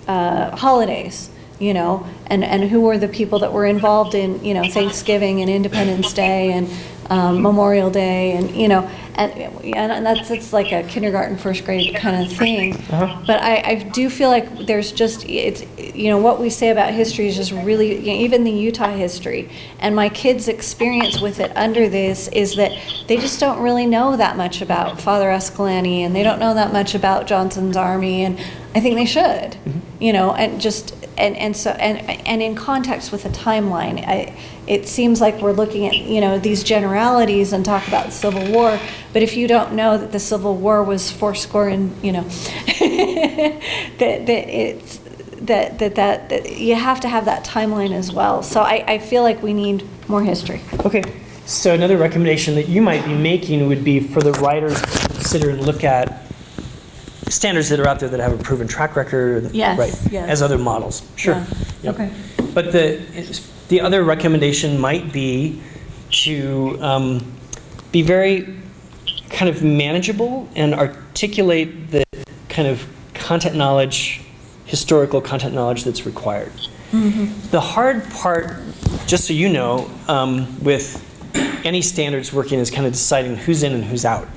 holidays, and who were the people that were involved in, Thanksgiving and Independence Day and Memorial Day, and that's, it's like a kindergarten, first grade kind of thing. But I do feel like there's just, it's, what we say about history is just really, even the Utah history, and my kids' experience with it under this is that they just don't really know that much about Father Escalante, and they don't know that much about Johnson's Army, and I think they should, and just, and in context with a timeline. It seems like we're looking at, these generalities and talk about the Civil War, but if you don't know that the Civil War was fourscore and, that you have to have that timeline as well. So I feel like we need more history. Okay, so another recommendation that you might be making would be for the writers to consider and look at standards that are out there that have a proven track record, Yes, right, yes. as other models. Sure. Yeah. Yep. Okay. But the other recommendation might be to be very kind of manageable and articulate the kind of content knowledge, historical content knowledge that's required. Mm-hmm. The hard part, just so you know, with any standards working is kind of deciding who's in and who's out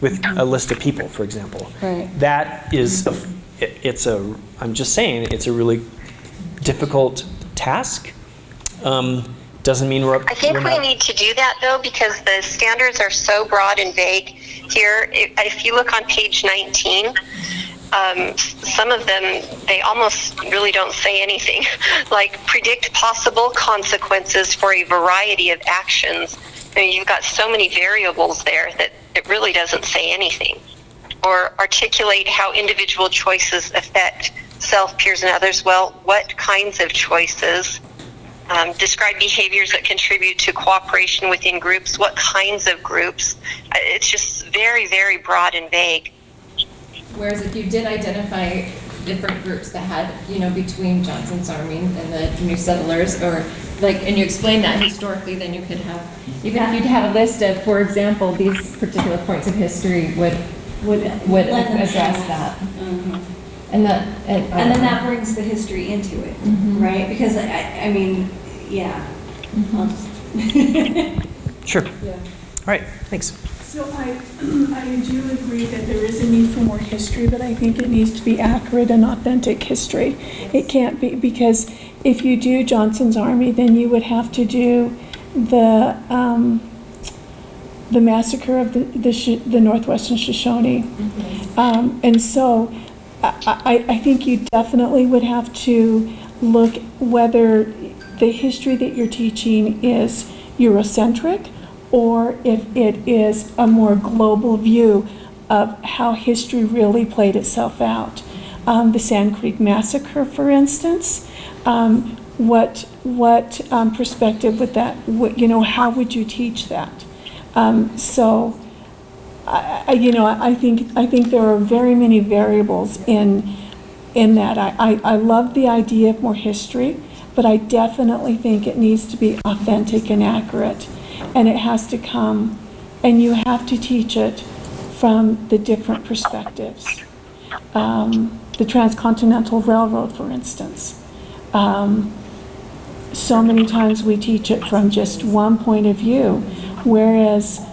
with a list of people, for example. Right. That is, I'm just saying, it's a really difficult task. Doesn't mean I think we need to do that, though, because the standards are so broad and vague here. If you look on page 19, some of them, they almost really don't say anything. Like, predict possible consequences for a variety of actions. I mean, you've got so many variables there that it really doesn't say anything. Or articulate how individual choices affect self, peers, and others. Well, what kinds of choices? Describe behaviors that contribute to cooperation within groups. What kinds of groups? It's just very, very broad and vague. Whereas if you did identify different groups that had, between Johnson's Army and the new settlers, or and you explain that historically, then you'd have a list of, for example, these particular points of history would address that. Mm-hmm. And then that brings the history into it, right? Because I mean, yeah. Sure. Yeah. All right, thanks. So I do agree that there is a need for more history, but I think it needs to be accurate and authentic history. It can't be, because if you do Johnson's Army, then you would have to do the massacre of the Northwestern Shoshone. And so I think you definitely would have to look whether the history that you're teaching is Eurocentric, or if it is a more global view of how history really played itself out. The Sand Creek Massacre, for instance, what perspective would that, how would you teach that? So, I think there are very many variables in that. I love the idea of more history, but I definitely think it needs to be authentic and accurate. And it has to come, and you have to teach it from the different perspectives. The Transcontinental Railroad, for instance. So many times we teach it from just one point of view, whereas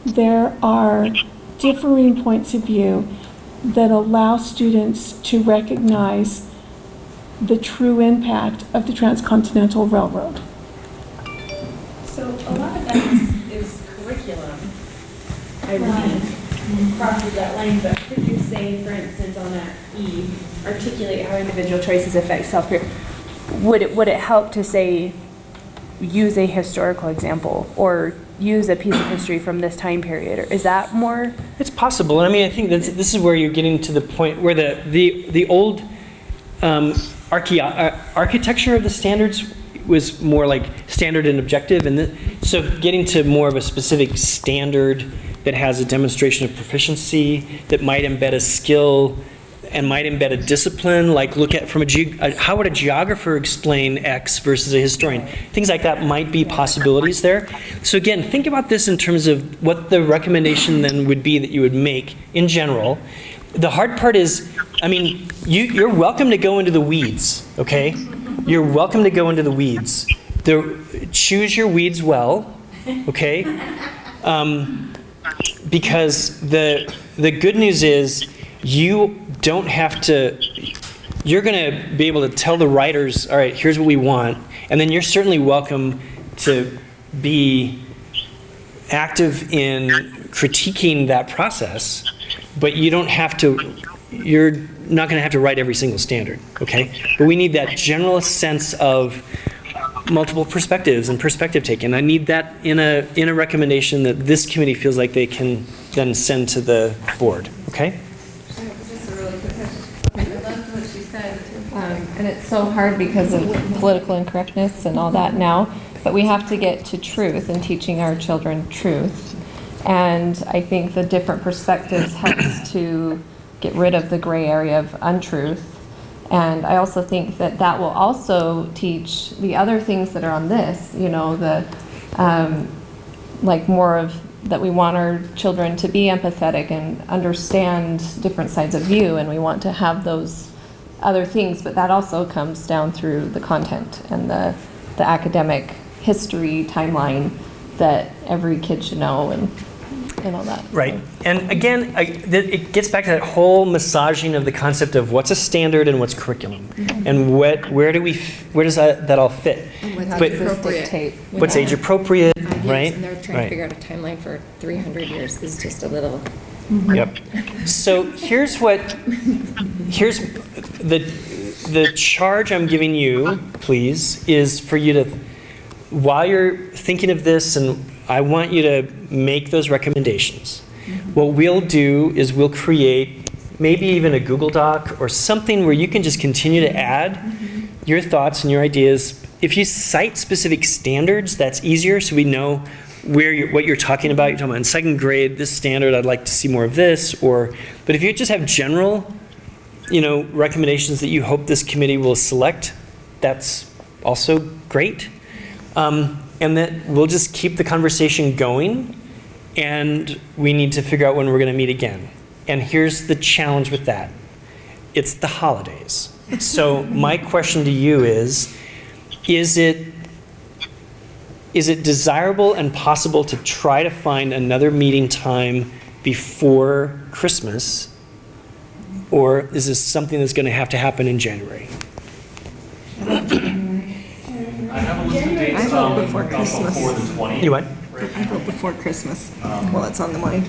there are differing points of view that allow students to recognize the true impact of the Transcontinental Railroad. So a lot of that is curriculum, I believe, crosses that line, but could you say, for instance, on that E, articulate how individual choices affect self-care? Would it help to say, use a historical example, or use a piece of history from this time period? Or is that more? It's possible. And I mean, I think this is where you're getting to the point where the old architecture of the standards was more like standard and objective, and so getting to more of a specific standard that has a demonstration of proficiency, that might embed a skill and might embed a discipline, like look at from how would a geographer explain X versus a historian? Things like that might be possibilities there. So again, think about this in terms of what the recommendation then would be that you would make in general. The hard part is, I mean, you're welcome to go into the weeds, okay? You're welcome to go into the weeds. Choose your weeds well, okay? Because the good news is you don't have to, you're gonna be able to tell the writers, all right, here's what we want, and then you're certainly welcome to be active in critiquing that process, but you don't have to, you're not going to have to write every single standard, okay? But we need that general sense of multiple perspectives and perspective taken. I need that in a recommendation that this committee feels like they can then send to the board, okay? Just a really quick question. I loved what she said, and it's so hard because of political incorrectness and all that now, but we have to get to truth and teaching our children truth. And I think the different perspectives helps to get rid of the gray area of untruth. And I also think that that will also teach the other things that are on this, the like more of that we want our children to be empathetic and understand different sides of view, and we want to have those other things, but that also comes down through the content and the academic history timeline that every kid should know and all that. Right. And again, it gets back to that whole massaging of the concept of what's a standard and what's curriculum, and where does that all fit? What's age appropriate? What's age appropriate, right? And they're trying to figure out a timeline for 300 years is just a little. Yep. So here's the charge I'm giving you, please, is for you to, while you're thinking of this, and I want you to make those recommendations. What we'll do is we'll create maybe even a Google Doc or something where you can just continue to add your thoughts and your ideas. If you cite specific standards, that's easier, so we know what you're talking about. You're talking about in second grade, this standard, I'd like to see more of this, but if you just have general, recommendations that you hope this committee will select, that's also great. And that we'll just keep the conversation going, and we need to figure out when we're going to meet again. And here's the challenge with that. It's the holidays. So my question to you is it is it desirable and possible to try to find another meeting time before Christmas? Or is this something that's going to have to happen in January? I have a list of dates before the 20th. You what? I vote before Christmas, while it's on the mind.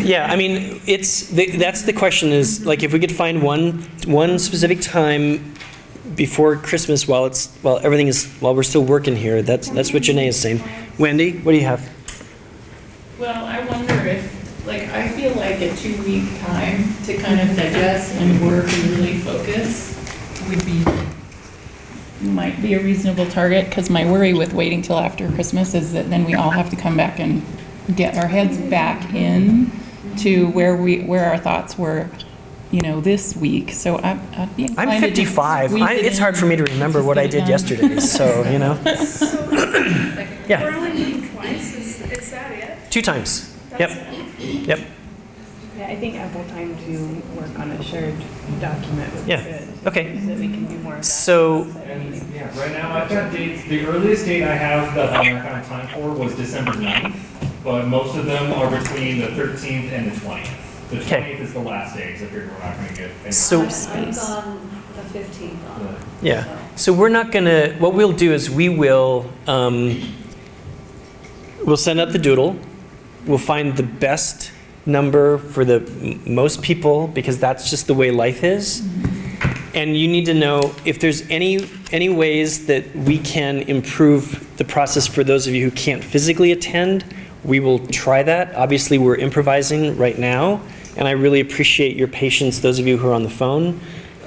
Yeah, I mean, that's the question is, like, if we could find one specific time before Christmas while we're still working here, that's what Janae is saying. Wendy, what do you have? Well, I wonder if, like, I feel like a 2-week time to kind of digest and work and really focus might be a reasonable target, because my worry with waiting till after Christmas is that then we all have to come back and get our heads back in to where our thoughts were, this week. So I'd be inclined I'm 55. It's hard for me to remember what I did yesterday, so, Yeah. We're only meeting twice, is that it? 2 times. Yep. Yep. Yeah, I think ample time to work on a shared document would be Yeah. good. Okay. So that we can do more of that. So, Yeah, right now I've got dates. The earliest date I have that I found time for was December 9th, but most of them are between the 13th and the 20th. The 20th is the last day, because I figure we're not going to get any So- I'm gone the 15th on. yeah. So we're not gonna, what we'll do is we'll send out the doodle. We'll find the best number for the most people, because that's just the way life is. And you need to know if there's any ways that we can improve the process for those of you who can't physically attend. We will try that. Obviously, we're improvising right now, and I really appreciate your patience, those of you who are on the phone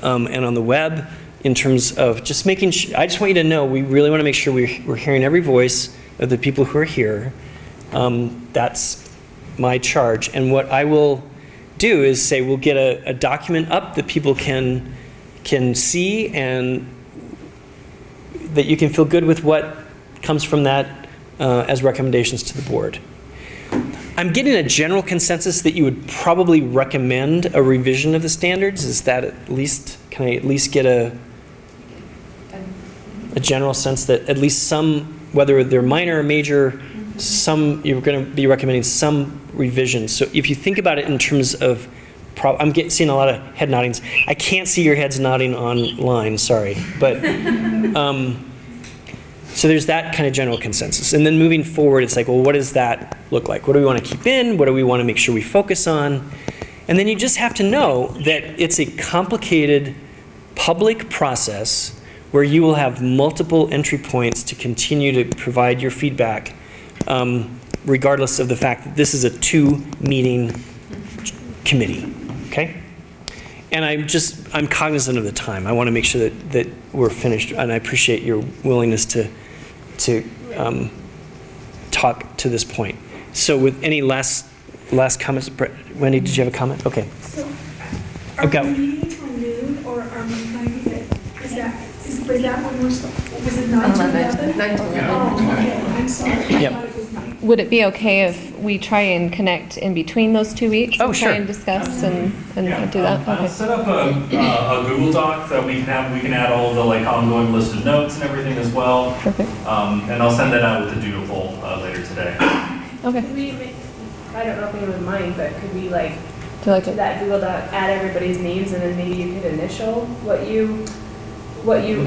and on the web, in terms of just making sure. I just want you to know we really want to make sure we're hearing every voice of the people who are here. That's my charge. And what I will do is say we'll get a document up that people can see, and that you can feel good with what comes from that as recommendations to the board. I'm getting a general consensus that you would probably recommend a revision of the standards. Is that can I at least get a general sense that at least some, whether they're minor or major, you're going to be recommending some revisions. So if you think about it in terms of, I'm seeing a lot of head noddings. I can't see your heads nodding online, sorry. But, so there's that kind of general consensus. And then moving forward, it's like, well, what does that look like? What do we want to keep in? What do we want to make sure we focus on? And then you just have to know that it's a complicated public process where you will have multiple entry points to continue to provide your feedback, regardless of the fact that this is a 2-meeting committee, okay? And I'm cognizant of the time. I want to make sure that we're finished, and I appreciate your willingness to talk to this point. So with any last comments, Wendy, did you have a comment? Okay. So, are we meeting till noon, or are we planning it? Is that when we're supposed, was it 9 to 11? 9 to 11. Oh, okay, I'm sorry. I Yep. thought it was 9. Would it be okay if we try and connect in between those 2 weeks? Oh, and sure. Try and discuss and do that? I'll Okay. set up a Google Doc that we can add all the ongoing list of notes and everything as well. Perfect. And I'll send that out with the doodle later today. Okay. Could we make, I don't know if anyone would mind, but could we Do you like to it? that Google Doc, add everybody's names, and then maybe you could initial what you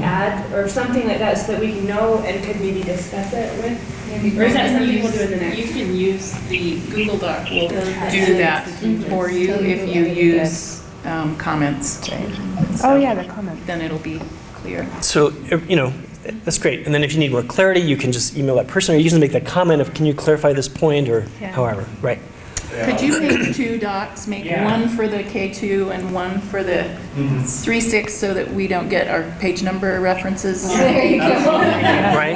add, or something like that, so that we can know and could maybe discuss it with? Or is that something we'll do in the next? You can use the Google Doc will do that for you if you use comments. Oh, yeah, the comment. Then it'll be clear. So, that's great. And then if you need more clarity, you can just email that person, or you can make that comment of, can you clarify this point, or however, right? Could you make 2 docs, make one for the K2 and one for the 3-6, so that we don't get our page number references? There you go. Right?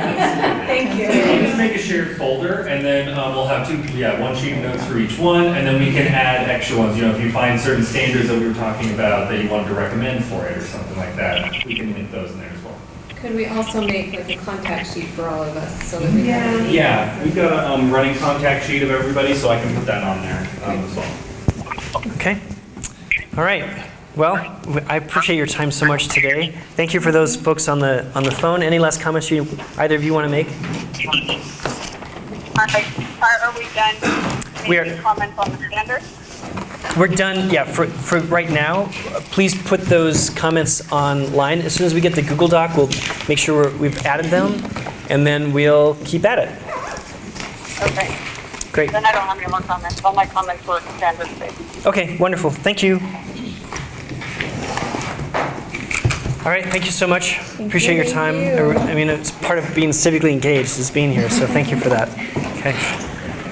Thank you. We'll just make a shared folder, and then we'll have 1 sheet of notes for each one, and then we can add extra ones. If you find certain standards that we were talking about that you wanted to recommend for it or something like that, we can link those in there as well. Could we also make a contact sheet for all of us so that we have? Yeah, we've got a running contact sheet of everybody, so I can put that on there as well. Okay. All right. Well, I appreciate your time so much today. Thank you for those folks on the phone. Any last comments either of you want to make? Are we done We are- making comments on the standards? We're done, yeah, for right now. Please put those comments online. As soon as we get the Google Doc, we'll make sure we've added them, and then we'll keep at it. Okay. Great. Then I don't have any more comments. All my comments were standards-based. Okay, wonderful. Thank you. All right, thank you so much. Appreciate your time. I mean, it's part of being civically engaged is being here, so thank you for that. Okay.